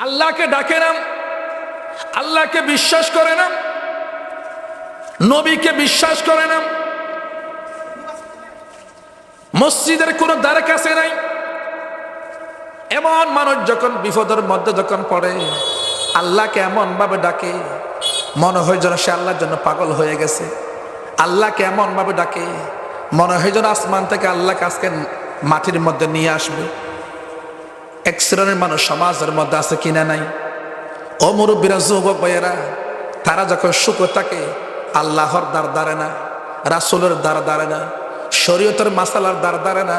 আল্লাহকে ডাকে না, আল্লাহকে বিশ্বাস করে না, নবীকে বিশ্বাস করে না, মসজিদের কোনো দ্বার কাছে নাই। এমন মানুষ যখন বিপদের মধ্যে যখন পড়ে, আল্লাহকে এমন ভাবে ডাকে মনে হয় যেন সে আল্লাহর জন্য পাগল হয়ে গেছে। আল্লাহকে এমন ভাবে ডাকে মনে হয় যেন আসমান থেকে আল্লাহকে আজকে মাটির মধ্যে নিয়ে আসবে। এক শ্রেণীর মানুষ সমাজের মধ্যে আছে কিনা নাই? ও মুরব্বীরা, যুবক ভাইয়েরা, তারা যখন সুখে থাকে আল্লাহর দ্বার দাঁড়ে না, রাসূলের দ্বার দাঁড়ে না, শরীয়তের মাসালার দ্বার দাঁড়ে না।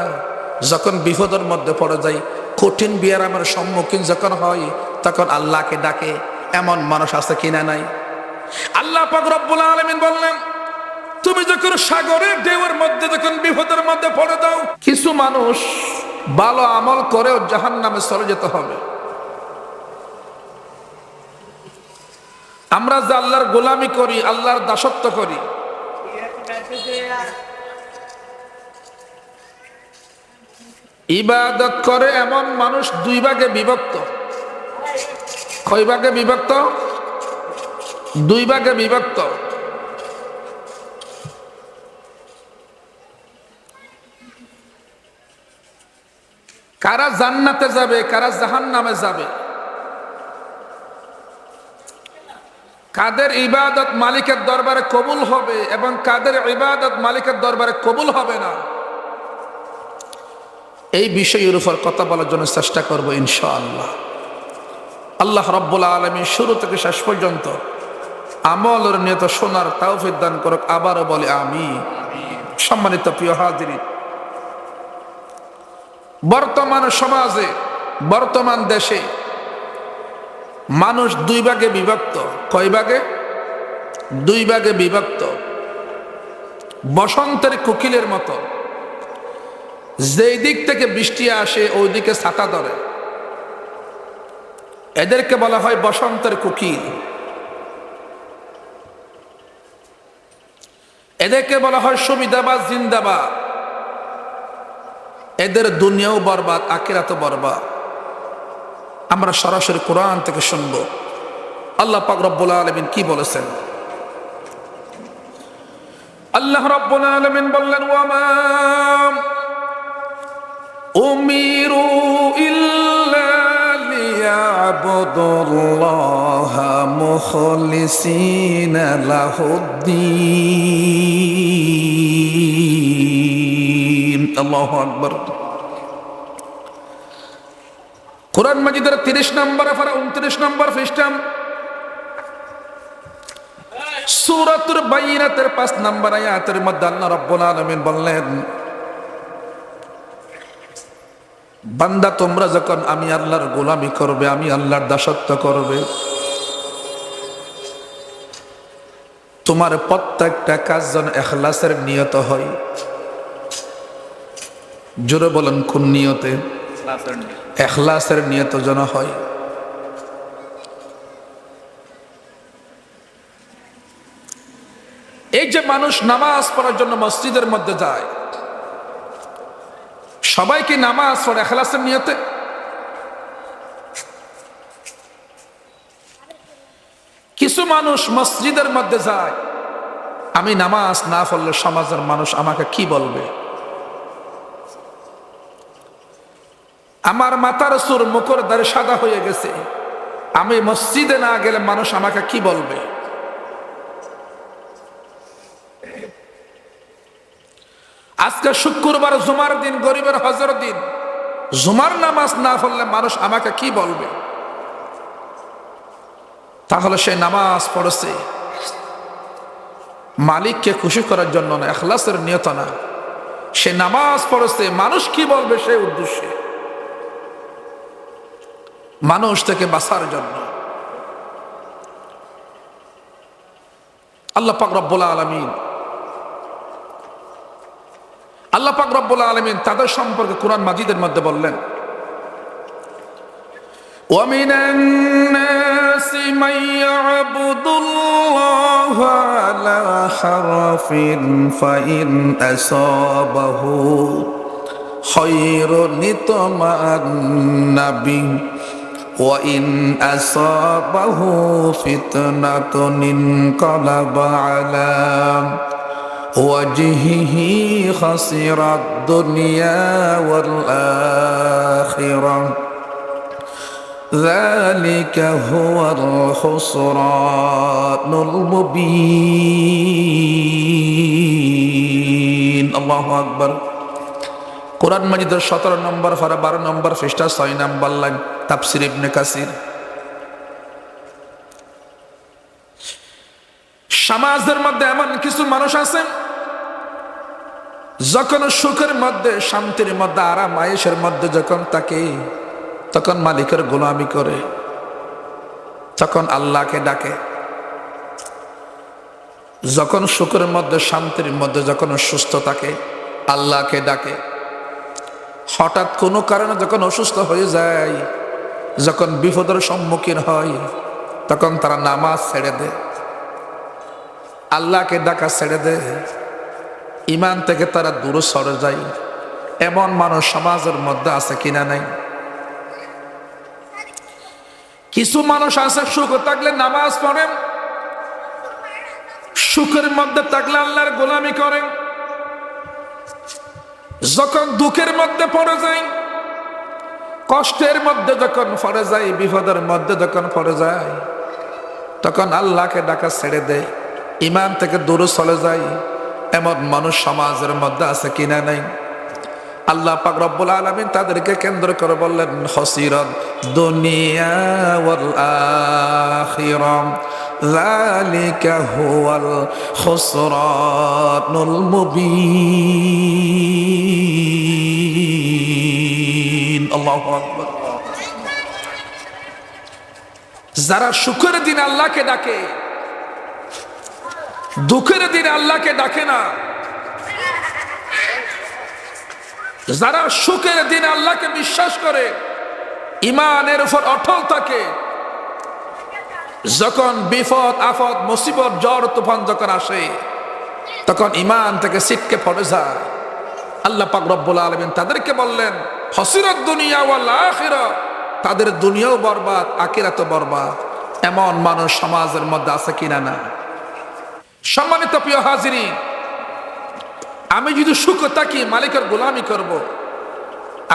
যখন বিপদের মধ্যে পড়ে যায়, কঠিন বিয়ারামের সম্মুখীন যখন হয়, তখন আল্লাহকে ডাকে। এমন মানুষ আছে কিনা নাই? আল্লাহ পাক রব্বুল আলামিন বললেন, তুমি যখন সাগরের ঢেউয়ের মধ্যে যখন বিপদের মধ্যে পড়ে দাও, কিছু মানুষ ভালো আমল করেও জাহান্নামে চলে যেতে হবে। আমরা যে আল্লাহর গোলামি করি, আল্লাহর দাসত্ব করি, ইবাদত করে এমন মানুষ দুই ভাগে বিভক্ত। কয় ভাগে বিভক্ত? দুই ভাগে বিভক্ত। কারা জান্নাতে যাবে, কারা জাহান্নামে যাবে, কাদের ইবাদত মালিকের দরবারে কবুল হবে এবং কাদের ইবাদত মালিকের দরবারে কবুল হবে না, এই বিষয়ের উপর কথা বলার জন্য চেষ্টা করব ইনশাআল্লাহ। আল্লাহ রাব্বুল আলামিন শুরু থেকে শেষ পর্যন্ত আমলের নিয়ত শোনার তৌফিক দান করুক। আবারও বলি আমিন। সম্মানিত প্রিয় হাজিরিন, বর্তমান সমাজে, বর্তমান দেশে মানুষ দুই ভাগে বিভক্ত। কয় ভাগে? দুই ভাগে বিভক্ত। বসন্তের কোকিলের মতো, যেই দিক থেকে বৃষ্টি আসে ওই দিকে ছাতা ধরে, এদেরকে বলা হয় বসন্তের কোকিল। এদেরকে বলা হয় সুবিধাবাজ, জিন্দাবাদ। এদের দুনিয়াও বরবাদ, আখিরাতও বরবাদ। আমরা সরাসরি কোরআন থেকে শুনব আল্লাহ পাক রব্বুল আলামিন কি বলেছেন। আল্লাহ রাব্বুল আলামিন বললেন, ওয়ামা উমিরু ইল্লা লিয়াবুদুল্লাহা মুখলিসিনা লাহুদ্দীন। আল্লাহু আকবার। কোরআন মাজিদের 30 নম্বর পারা 29 নম্বর পৃষ্ঠা, সূরাতুল বাইনাতের 5 নম্বর আয়াতের মধ্যে আল্লাহ রাব্বুল আলামিন বললেন, বান্দা তোমরা যখন আমি আল্লাহর গোলামি করবে, আমি আল্লাহর দাসত্ব করবে, তোমার প্রত্যেকটা কাজ যেন ইখলাসের নিয়ত হয়। জোরে বলেন, কোন নিয়তে? ইখলাসের নিয়ত যেন হয়। এই যে মানুষ নামাজ পড়ার জন্য মসজিদের মধ্যে যায়, সবাই কি নামাজ পড়ে ইখলাসের নিয়তে? কিছু মানুষ মসজিদের মধ্যে যায়, আমি নামাজ না পড়লে সমাজের মানুষ আমাকে কি বলবে, আমার মাথার চুল মুখের দ্বারে সাদা হয়ে গেছে, আমি মসজিদে না গেলে মানুষ আমাকে কি বলবে। আজকে শুক্রবার, জুমার দিন, গরিবের হজের দিন, জুমার নামাজ না পড়লে মানুষ আমাকে কি বলবে। তাহলে সে নামাজ পড়েছে মালিককে খুশি করার জন্য না, ইখলাসের নিয়ত না। সে নামাজ পড়েছে মানুষ কি বলবে সেই উদ্দেশ্যে, মানুষ থেকে বাঁচার জন্য। আল্লাহ পাক রব্বুল আলামিন, আল্লাহ পাক রব্বুল আলামিন তাদের সম্পর্কে কোরআন মাজিদের মধ্যে বললেন, وَمِنَ النَّاسِ مَن يَعْبُدُ اللَّهَ عَلَى حَرْفٍ فَإِنْ أَصَابَهُ خَيْرٌ اطْمَأَنَّ بِهِ وإن أصابه فتنة انقلب على وجهه خسر الدنيا والآخرة ذلك هو الخسران المبين الله أكبر কোরআন মাজিদের 17 নম্বর পারা 12 নম্বর পৃষ্ঠা 6 নম্বর লাইন তাফসীর ইবনে কাসির। সমাজের মধ্যে এমন কিছু মানুষ আছে যখন সুখের মধ্যে, শান্তির মধ্যে, আরাম আয়েশের মধ্যে যখন থাকে তখন মালিকের গোলামি করে, তখন আল্লাহকে ডাকে। যখন সুখের মধ্যে, শান্তির মধ্যে, যখন সুস্থ থাকে আল্লাহকে ডাকে। হঠাৎ কোনো কারণে যখন অসুস্থ হয়ে যায়, যখন বিপদের সম্মুখীন হয়, তখন তারা নামাজ ছেড়ে দেয়, আল্লাহকে ডাকা ছেড়ে দেয়, ঈমান থেকে তারা দূরে সরে যায়। এমন মানুষ সমাজের মধ্যে আছে কিনা নাই? কিছু মানুষ আছে সুখ থাকলে নামাজ পড়েন, সুখের মধ্যে থাকলে আল্লাহর গোলামি করেন, যখন দুঃখের মধ্যে পড়ে যায়, কষ্টের মধ্যে যখন পড়ে যায়, বিপদের মধ্যে যখন পড়ে যায়, তখন আল্লাহকে ডাকা ছেড়ে দেয়, ঈমান থেকে দূরে চলে যায়। এমন মানুষ সমাজের মধ্যে আছে কিনা নাই? আল্লাহ পাক রব্বুল আলামিন তাদেরকে কেন্দ্র করে বললেন, খসিরাত দুনিয়া ওয়াল আখিরাহ যালিকা হুয়াল খুসরানুল মুবিন। আল্লাহু আকবার। যারা সুখের দিন আল্লাহকে ডাকে, দুঃখের দিন আল্লাহকে ডাকে না, যারা সুখের দিন আল্লাহকে বিশ্বাস করে, ঈমানের উপর অটল থাকে, যখন বিপদ আপদ মুসিবত ঝড় তুফান যখন আসে, তখন ঈমান থেকে ছিটকে পড়ে যায়। আল্লাহ পাক রব্বুল আলামিন তাদেরকে বললেন, খসিরাত দুনিয়া ওয়াল আখিরাহ, তাদের দুনিয়াও বরবাদ, আখিরাতও বরবাদ। এমন মানুষ সমাজের মধ্যে আছে কিনা না? সম্মানিত প্রিয় হাজিরিন, আমি যদি সুখে থাকি মালিকের গোলামি করব,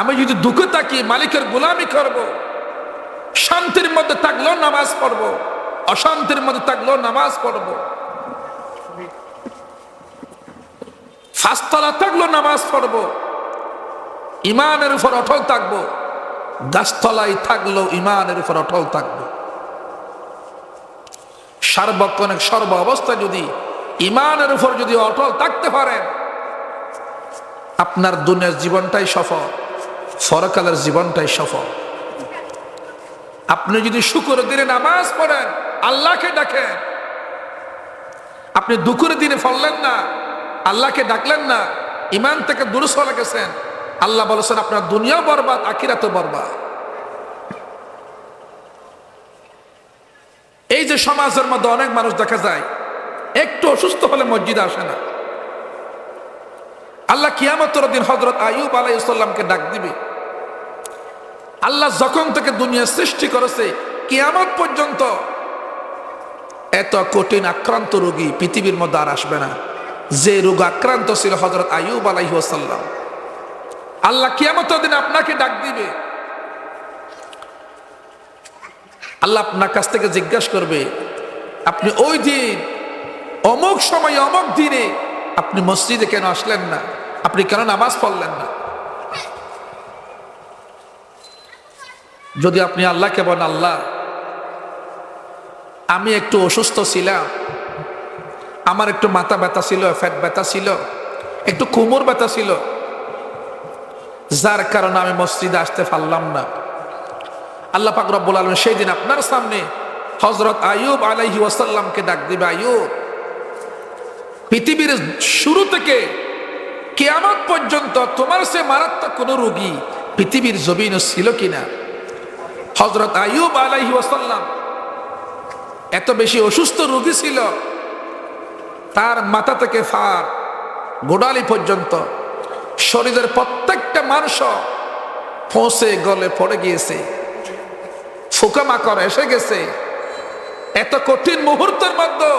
আমি যদি দুঃখে থাকি মালিকের গোলামি করব, শান্তির মধ্যে থাকলেও নামাজ পড়ব, অশান্তির মধ্যে থাকলেও নামাজ পড়ব, ফাঁসতলা থাকলেও নামাজ পড়ব, ঈমানের উপর অটল থাকব, গাছতলায় থাকলেও ঈমানের উপর অটল থাকব। সার্বক্ষণিক সর্ব অবস্থায় যদি ঈমানের উপর যদি অটল থাকতে পারেন, আপনার দুনিয়ার জীবনটাই সফল, পরকালের জীবনটাই সফল। আপনি যদি শুকর দিনে নামাজ পড়েন, আল্লাহকে ডাকেন, আপনি দুঃখের দিনে পড়লেন না, আল্লাহকে ডাকলেন না, ঈমান থেকে দূরে চলে গেছেন, আল্লাহ বলেছেন আপনার দুনিয়াও বরবাদ, আখিরাতও বরবাদ। এই যে সমাজের মধ্যে অনেক মানুষ দেখা যায় একটু অসুস্থ হলে মসজিদে আসে না। আল্লাহ কিয়ামতের দিন হযরত আইয়ুব আলাইহিস সালামকে ডাক দিবে। আল্লাহ যখন থেকে দুনিয়া সৃষ্টি করেছে কিয়ামত পর্যন্ত এত কঠিন আক্রান্ত রোগী পৃথিবীর মধ্যে আর আসবে না, যে রোগ আক্রান্ত ছিল হযরত আইয়ুব আলাইহিস সালাম। আল্লাহ কিয়ামতের দিন আপনাকে ডাক দিবে। আল্লাহ আপনার কাছ থেকে জিজ্ঞাসা করবে, আপনি ওই দিন অমুক সময় অমুক দিনে আপনি মসজিদে কেন আসলেন না, আপনি কেন নামাজ পড়লেন না? যদি আপনি আল্লাহকে বলেন, আল্লাহ আমি একটু অসুস্থ ছিলাম, আমার একটু মাথা ব্যথা ছিল, পেট ব্যথা ছিল, একটু কোমর ব্যথা ছিল, যার কারণে আমি মসজিদে আসতে পারলাম না। আল্লাহ পাক রব্বুল আলামিন সেই দিন আপনার সামনে হযরত আইয়ুব আলাইহিস সালামকে ডাক দিবে, আইয়ুব পৃথিবীর শুরু থেকে কিয়ামত পর্যন্ত তোমার সে মারাত্মক কোন রোগী পৃথিবীর জমিনে ছিল কিনা? হযরত আইয়ুব আলাইহিস সালাম এত বেশি অসুস্থ রোগী ছিল, তার মাথা থেকে ফার গোড়ালি পর্যন্ত শরীরের প্রত্যেকটা মাংস ফসে গলে পড়ে গিয়েছে, পোকামাকড় এসে গেছে। এত কঠিন মুহূর্তের মধ্যে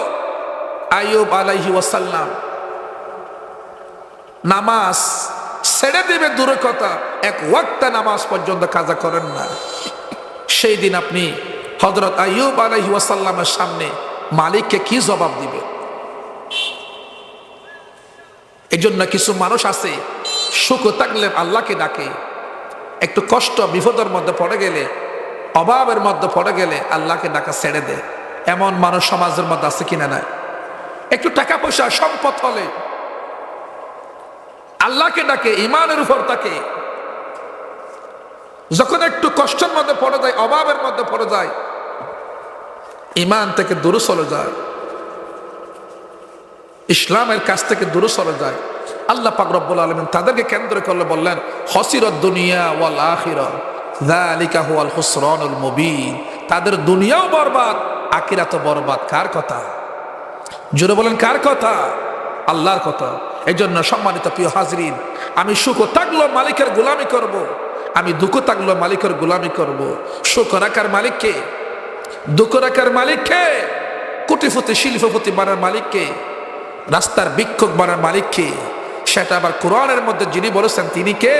আইয়ুব আলাইহি ওয়াসাল্লাম নামাজ ছেড়ে দিবে দূরের কথা, এক ওয়াক্ত নামাজ পর্যন্ত কাজা করেন না। সেই দিন আপনি হযরত আইয়ুব আলাইহি ওয়াসাল্লামের সামনে মালিককে কি জবাব দিবে? এই জন্য কিছু মানুষ আছে সুখ থাকলে আল্লাহকে ডাকে, একটু কষ্ট বিপদের মধ্যে পড়ে গেলে, অভাবের মধ্যে পড়ে গেলে আল্লাহকে ডাকা ছেড়ে দেয়। এমন মানুষ সমাজের মধ্যে আছে কিনা? নাই। একটু টাকা পয়সা সম্পদ হলে আল্লাহকে ডাকে, ইমানের উপর থাকে। যখন একটু কষ্টের মধ্যে পড়ে যায়, অভাবের মধ্যে পড়ে যায়, ইমান থেকে দূরে চলে যায়, ইসলামের কাছ থেকে দূরে চলে যায়। আল্লাহ পাক রব্বুল আলামিন তাদেরকে কেন্দ্র করলে বললেন, খসিরাদ দুনিয়া ওয়াল আখিরা যালিকা হুয়াল খুসরানুল মুবিন। তাদের দুনিয়াও বরবাদ, আখিরাতও বরবাদ। কার কথা? জোরে বলেন, কার কথা? আল্লাহর কথা। এই জন্য সম্মানিত প্রিয় হাজরিন, আমি সুখ থাকলেও মালিকের গোলামি করব, আমি দুঃখ থাকলেও মালিকের গোলামি করব। সুখ রাখার মালিককে, দুঃখ রাখার মালিককে, কোটিপতি শিল্পপতি বানার মালিককে, রাস্তার ভিক্ষুক বানার মালিককে, সেটা আবার কোরআনের মধ্যে যিনি বলেছেন তিনি কে?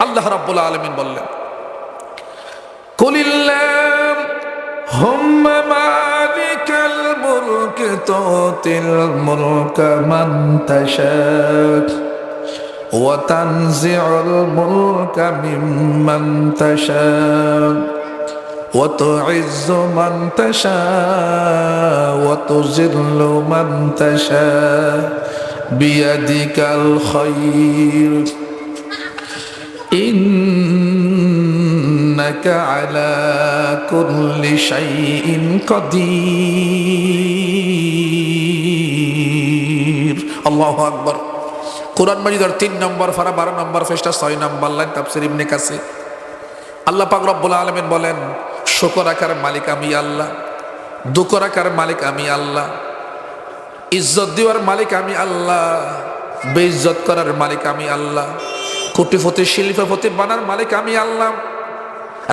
আল্লাহ রাব্বুল আলামিন বললেন, কুলিল্লাহুম্মা মালিকাল মুলকি তুতিল মুলকা মান তাশা ওয়া তানজিউল মুলকা মিম্মান তাশা ওয়া তুইজ্জু মান তাশা ওয়া তুযিল্লু মান তাশা বিয়াদিকাল খায়র ইন্নাকা আলা কুল্লি শাইইন কাদির। আল্লাহু আকবার। কোরআন মাজিদের 3 নম্বর পারা 12 নম্বর পৃষ্ঠা 6 নম্বর লাইন, তাফসীর ইবনে কাসির। আল্লাহ পাক রব্বুল আলামিন বলেন, শুকর রাখার মালিক আমি আল্লাহ, দুঃখ রাখার মালিক আমি আল্লাহ, ইজ্জত দেওয়ার মালিক আমি আল্লাহ, বেইজ্জত করার মালিক আমি আল্লাহ, কোটিপতি শিল্পপতি বানার মালিক আমি আল্লাহ,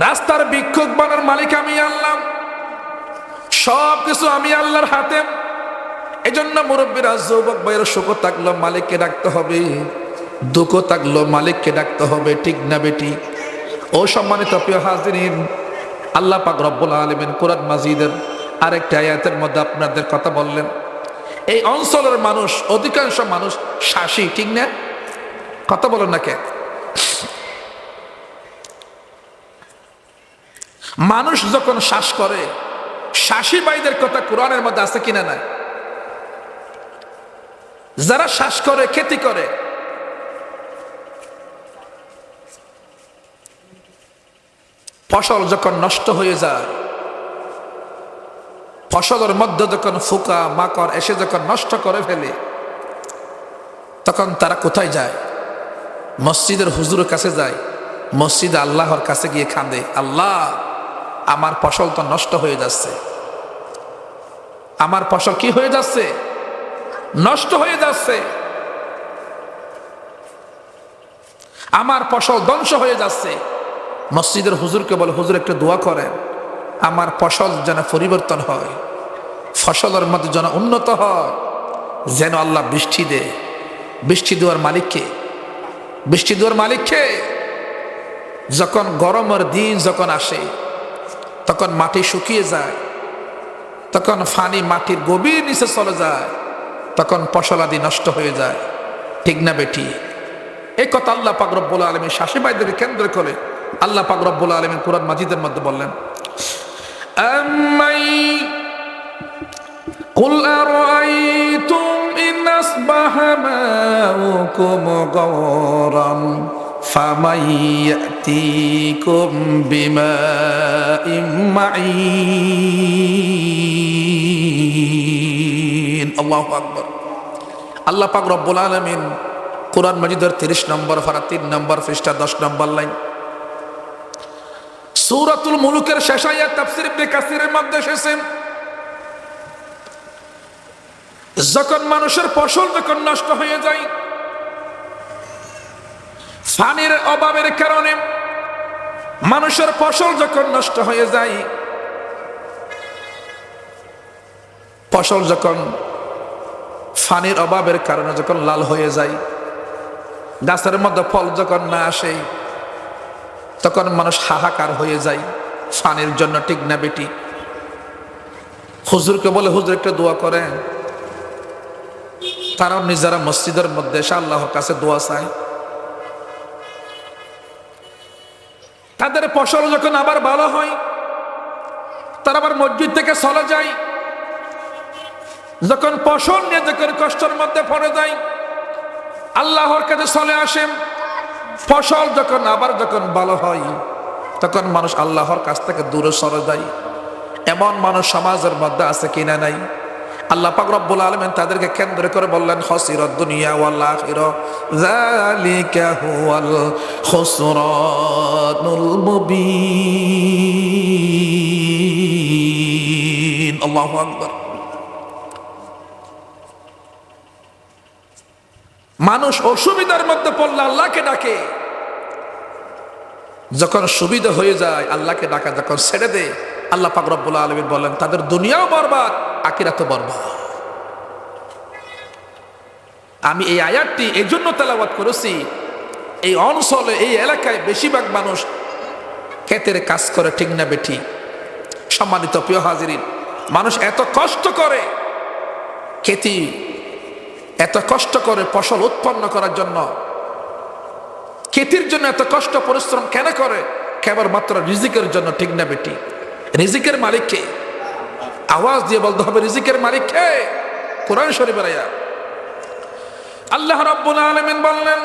রাস্তার ভিক্ষুক বানার মালিক আমি আল্লাহ। সব কিছু আমি আল্লাহর হাতে। এই জন্য মুরব্বীরা, যুবক ভাইয়ের সুখ থাকলো মালিককে ডাকতে হবে, দুঃখ থাকলো মালিককে ডাকতে হবে। ঠিক না বেটি? ও সম্মানিত প্রিয় হাজিরিন, আল্লাহ পাক রব্বুল আলামিন কোরআন মাজিদের আরেকটা আয়াতের মধ্যে আপনাদের কথা বললেন, এই অঞ্চলের মানুষ, অধিকাংশ মানুষ শাসী। ঠিক না? কথা বলেন না কে? মানুষ যখন শ্বাস করে, শাসী ভাইদের কথা কোরআনের মধ্যে আছে কিনা? নাই। যারা শ্বাস করে, খেতি করে, ফসল যখন নষ্ট হয়ে যায়, ফসলের মধ্যে যখন পোকা মাকড় এসে যখন নষ্ট করে ফেলে, তখন তারা কোথায় যায়? মসজিদের হুজুরের কাছে যায়, মসজিদে আল্লাহর কাছে গিয়ে কাঁদে, আল্লাহ আমার ফসল তো নষ্ট হয়ে যাচ্ছে, আমার ফসল কি হয়ে যাচ্ছে? নষ্ট হয়ে যাচ্ছে, আমার ফসল ধ্বংস হয়ে যাচ্ছে। মসজিদের হুজুরকে বলে, হুজুর একটু দোয়া করেন, আমার ফসল যেন পরিবর্তন হয়, ফসলের মধ্যে যেন উন্নত হয়, যেন আল্লাহ বৃষ্টি দেয়। বৃষ্টি দেওয়ার মালিককে, বৃষ্টি দেওয়ার মালিককে। যখন গরমের দিন যখন আসে, তখন মাটি শুকিয়ে যায়, তখন পানি মাটির গভীর নিচে চলে যায়, তখন ফসলাদি নষ্ট হয়ে যায়। ঠিক না বেটি? এই কথা আল্লাহ পাক রব্বুল আলামিন শাসী ভাইদেরকে কেন্দ্র করে আল্লাহ পাক রব্বুল আলামিন কোরআন মাজিদের মধ্যে বললেন, কুল আরাআইতুম ইন আসবাহা মাউকুম গাওরান ফামান ইয়াতিকুম বিমাইন মাঈন। আল্লাহু আকবার। আল্লাহ পাক রব্বুল আলামিন কোরআন মাজিদের 30 নম্বর পারা 3 নম্বর পৃষ্ঠা 10 নম্বর লাইন, সূরাতুল মুলুকের শেষ আয়াত তাফসীর ইবনে কাসিরের মধ্যে এসেছে, যখন মানুষের ফসল যখন নষ্ট হয়ে যায়, পানির অভাবের কারণে মানুষের ফসল যখন নষ্ট হয়ে যায়, ফসল যখন পানির অভাবের কারণে যখন লাল হয়ে যায়, গাছের মধ্যে ফল যখন না আসে, তখন মানুষ হাহাকার হয়ে যায় পানির জন্য, ঠিক না বেটি? হুজুরকে বলে হুজুর একটা দোয়া করেন, তারাও নিজেরা মসজিদের মধ্যে এসে আল্লাহর কাছে দোয়া চায়। তাদের ফসল যখন আবার ভালো হয়, তারা আবার মসজিদ থেকে চলে যায়। যখন ফসল নিয়ে যখন কষ্টের মধ্যে পড়ে যায়, আল্লাহর কাছে চলে আসেন। ফসল যখন আবার যখন ভালো হয়, তখন মানুষ আল্লাহর কাছ থেকে দূরে সরে যায়। এমন মানুষ সমাজের মধ্যে আছে কিনা নাই? আল্লাহ পাক রব্বুল আলামিন তাদেরকে কেন্দ্র করে বললেন, খাসিরাদ দুনিয়া ওয়াল আখিরা যালিকা হুয়াল খুসরানুল মুবিন। আল্লাহু আকবার। মানুষ অসুবিধার মধ্যে পড়লে আল্লাহকে ডাকে, যখন সুবিধা হয়ে যায় আল্লাহকে ডাকা যখন ছেড়ে দেয়, আল্লাহ পাক রব্বুল আলামিন বলেন তাদের দুনিয়াও বরবাদ, আখিরাতও বরবাদ। আমি এই আয়াতটি এই জন্য তেলাওয়াত করেছি, এই অঞ্চলে এই এলাকায় বেশিরভাগ মানুষ ক্ষেতের কাজ করে, ঠিক না বেঠি? সম্মানিত প্রিয় হাজিরিন, মানুষ এত কষ্ট করে, খেতি এত কষ্ট করে ফসল উৎপন্ন করার জন্য, খেতির জন্য এত কষ্ট পরিশ্রম কেন করে? কেবলমাত্র রিজিকের জন্য, ঠিক না বেটি? রিজিকের মালিক কে? আওয়াজ দিয়ে বলতে হবে, রিজিকের মালিক কে? কোরআন শরীফের আয়াত। আল্লাহ রাব্বুল আলামিন বললেন,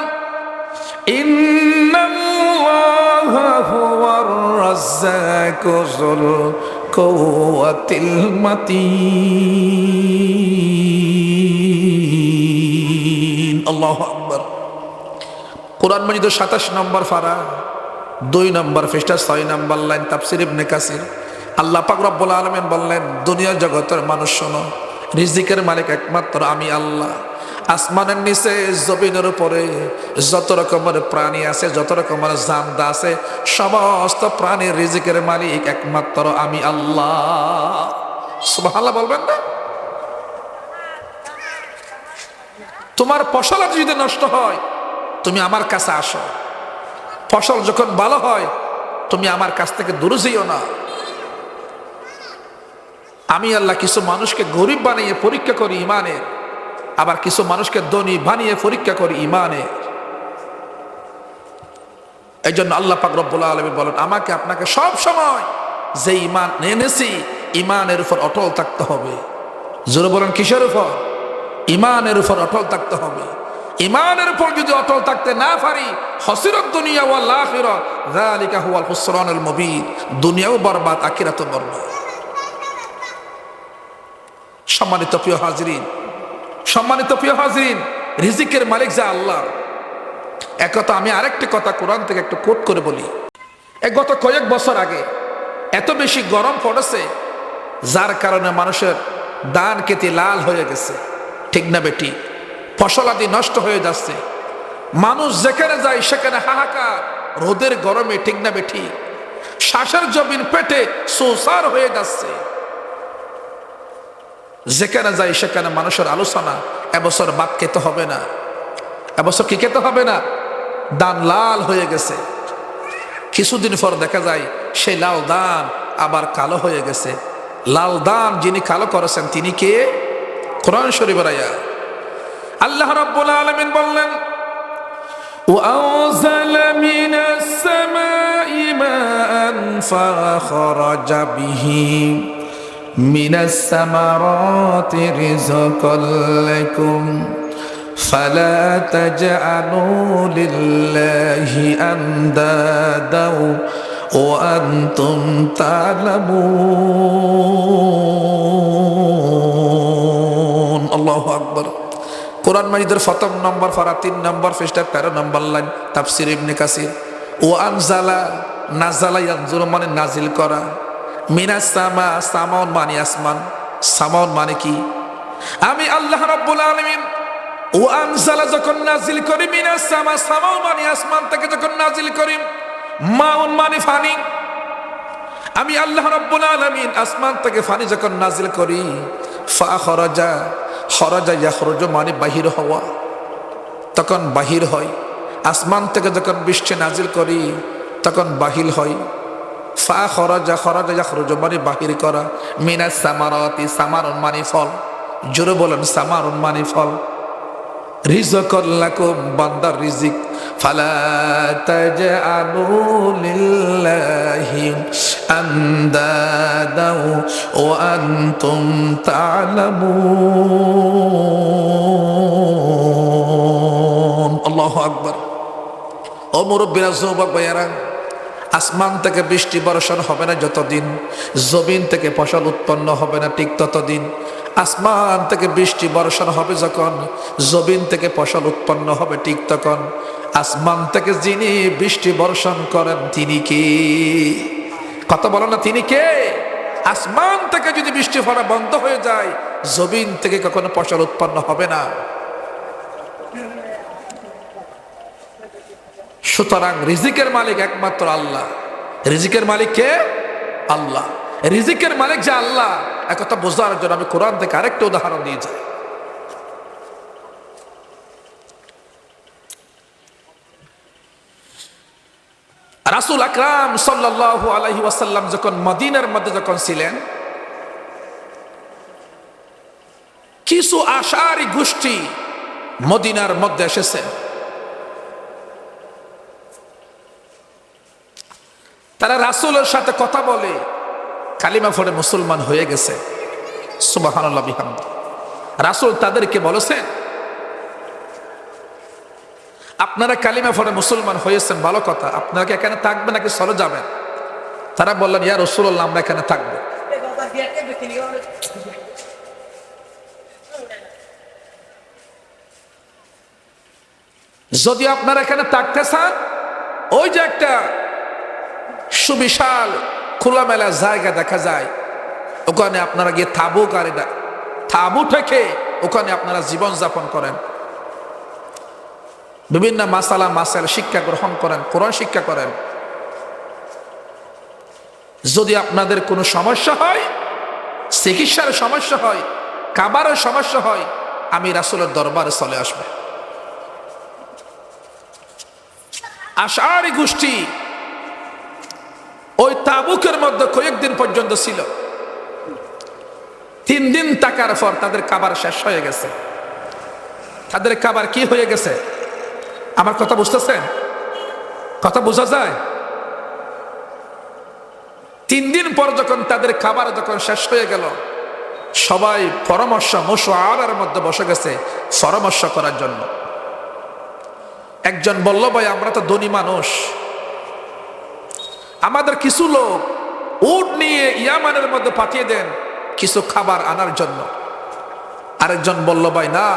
ইন্নাল্লাহা হুয়ার রাজ্জাকু যুল কুওয়াতিল মাতিন। আল্লাহু আকবার। কোরআন মাজিদের 27 নম্বর পারা, 2 নম্বর পৃষ্ঠা, 6 নম্বর লাইন, তাফসীর ইবনে কাসির। আল্লাহ পাক রব্বুল আলামিন বললেন, দুনিয়া জগতের মানুষ শোনো, রিজিকের মালিক একমাত্র আমি আল্লাহ। আসমানের নিচে জমিনের উপরে যত রকমের প্রাণী আছে, যত রকমের জানদা আছে, সমস্ত প্রাণীর রিজিকের মালিক একমাত্র আমি আল্লাহ। সুবহানাল্লাহ বলবেন না? তোমার ফসল যদি নষ্ট হয়, তুমি আমার কাছে আসো। ফসল যখন ভালো হয়, তুমি আমার কাছ থেকে দূরে যেও না। আমি আল্লাহ কিছু মানুষকে গরিব বানিয়ে পরীক্ষা করি ইমানের, আবার কিছু মানুষকে ধনী বানিয়ে পরীক্ষা করি ইমানের। এই জন্য আল্লাহ পাক রব্বুল আলামিন বলেন, আমাকে আপনাকে সব সময় যে ইমান এনেছি, ইমানের উপর অটল থাকতে হবে। জোরে বলেন, কিসের উপর? ইমানের উপর অটল থাকতে হবে। ইমানের উপর যদি অটল থাকতে না পারি, খাসিরাদ দুনিয়া ওয়াল আখিরা যালিকা হুয়াল খুসরানুল মুবিন। দুনিয়াও বরবাদ, আখিরাতও বরবাদ। সম্মানিত প্রিয় হাজিরিন, সম্মানিত প্রিয় হাজিরিন, রিজিকের মালিক যা আল্লাহ। একথা আমি আরেকটি কথা কোরআন থেকে একটু কোট করে বলি। গত কয়েক বছর আগে এত বেশি গরম পড়েছে, যার কারণে মানুষের ধান খেতে লাল হয়ে গেছে, ঠিক না বেটি? ফসল আদি নষ্ট হয়ে যাচ্ছে। মানুষ যেখানে যায় সেখানে হাহাকার, রোদের গরমে, ঠিক না বেটি? শ্বাসের জমিন পেটে সুসার হয়ে যাচ্ছে। যেখানে যায় সেখানে মানুষের আলোচনা, এবছর ভাত খেতে হবে না, এবছর কি খেতে হবে না, ধান লাল হয়ে গেছে। কিছুদিন পর দেখা যায় সেই লাল ধান আবার কালো হয়ে গেছে। লাল ধান যিনি কালো করেছেন তিনি কে? কোরআন শরীফের আয়াত। আল্লাহ রাব্বুল আলামিন বললেন, وَأَنزَلَ مِنَ السَّمَاءِ مَاءً فَأَخْرَجَ بِهِ مِنَ الثَّمَرَاتِ رِزْقًا لَكُمْ فَلَا تَجْعَلُوا لِلَّهِ أَندَادًا وَأَنْتُمْ تَعْلَمُونَ। আল্লাহু আকবার। কোরআন মাজিদের 7 নম্বর পারা, 3 নম্বর পৃষ্ঠা, 13 নম্বর লাইন, তাফসীর ইবনে কাসির। ও আনজালা, নাজালা ইয়ানজুরু মানে নাজিল করা, মিনাস সামা, সামাউন মানে আসমান। সামাউন মানে কি? আমি আল্লাহ রাব্বুল আলামিন ও আনজালা যখন নাজিল করি, মিনাস সামা, সামাউন মানে আসমান থেকে যখন নাজিল করি, মাউন মানে পানি। আমি আল্লাহ রাব্বুল আলামিন আসমান থেকে পানি যখন নাজিল করি, ফাখরাজা, খরাজা ইয়াখরুজু মানে বাহির হওয়া, তখন বাহির হয়। আসমান থেকে যখন বৃষ্টি নাজিল করি তখন বাহির হয়। ফাখরাজা, খরাজা ইয়াখরুজু মানে বাহির করা। মিনাস সামারাতি, সামারুন মানে ফল। জোরে বলেন সামারুন মানে ফল। রিজকাল লাকুম, বান্দার রিজিক। ফালা তাজআলু লিল্লাহি আন্দাদাও ওয়া আনতুম তা'লামুন। আল্লাহু আকবার। ও মুরব্বিরা, যুবক ভাইয়েরা, আসমান থেকে বৃষ্টি বর্ষণ হবে না যতদিন, জমিন থেকে ফসল উৎপন্ন হবে না ঠিক ততদিন। আসমান থেকে বৃষ্টি বর্ষণ হবে যখন, জমিন থেকে ফসল উৎপন্ন হবে ঠিক তখন। আসমান থেকে যিনি বৃষ্টি বর্ষণ করেন তিনি কে? কথা বলো না, তিনি কে? আসমান থেকে যদি বৃষ্টি পড়া বন্ধ হয়ে যায়, জমিন থেকে কখনো ফসল উৎপন্ন হবে না। সুতরাং রিজিকের মালিক একমাত্র আল্লাহ। রিজিকের মালিক কে? আল্লাহ। রিজিকের মালিক যে আল্লাহ, একথা বোঝার জন্য আমি কোরআন থেকে আরেকটা উদাহরণ দিয়ে যাই। রাসূল আকরাম সাল্লাল্লাহু আলাইহি ওয়াসাল্লাম যখন মদিনার মধ্যে যখন ছিলেন, কিছু আশারি গোষ্ঠী মদিনার মধ্যে এসেছে। তারা রাসূলের সাথে কথা বলে, কালিমা পড়ে মুসলমান হয়ে গেছে। সুবহানাল্লাহ বিহামদি। রাসূল তাদেরকে বলেছেন, আপনারা কালিমা পড়ে মুসলমান হয়েছেন, ভালো কথা, আপনারা কি এখানে থাকবেন নাকি চলে যাবেন? তারা বললেন, ইয়া রাসূলুল্লাহ, আমরা এখানে থাকবো। যদি আপনারা এখানে থাকতে চান, ওই যে একটা সুবিশাল খোলামেলা জায়গা দেখা যায়, ওখানে আপনারা গিয়ে তাঁবু থেকে ওখানে আপনারা জীবন যাপন করেন, বিভিন্ন মাসাইল শিক্ষা গ্রহণ করেন, কোরআন শিক্ষা করেন। যদি আপনাদের কোনো সমস্যা হয়, চিকিৎসার সমস্যা হয়, খাবারের সমস্যা হয়, আমি রাসূলের দরবারে চলে আসবে। আশআরি গোষ্ঠী ওই তাবুকের মধ্যে কয়েকদিন পর্যন্ত ছিল। 3 দিন থাকার পর তাদের খাবার শেষ হয়ে গেছে। তাদের খাবার কি হয়ে গেছে? আমার কথা বুঝতেছেন? কথা বোঝা যায়? 3 দিন পর যখন তাদের খাবার যখন শেষ হয়ে গেল, সবাই মশওয়ারার মধ্যে বসে গেছে পরামর্শ করার জন্য। একজন বলল, ভাই আমরা তো ধনী মানুষ, আমাদের কিছু লোক উট নিয়ে ইয়ামানের মধ্যে পাঠিয়ে দেন কিছু খাবার আনার জন্য। আরেকজন বলল, ভাই না,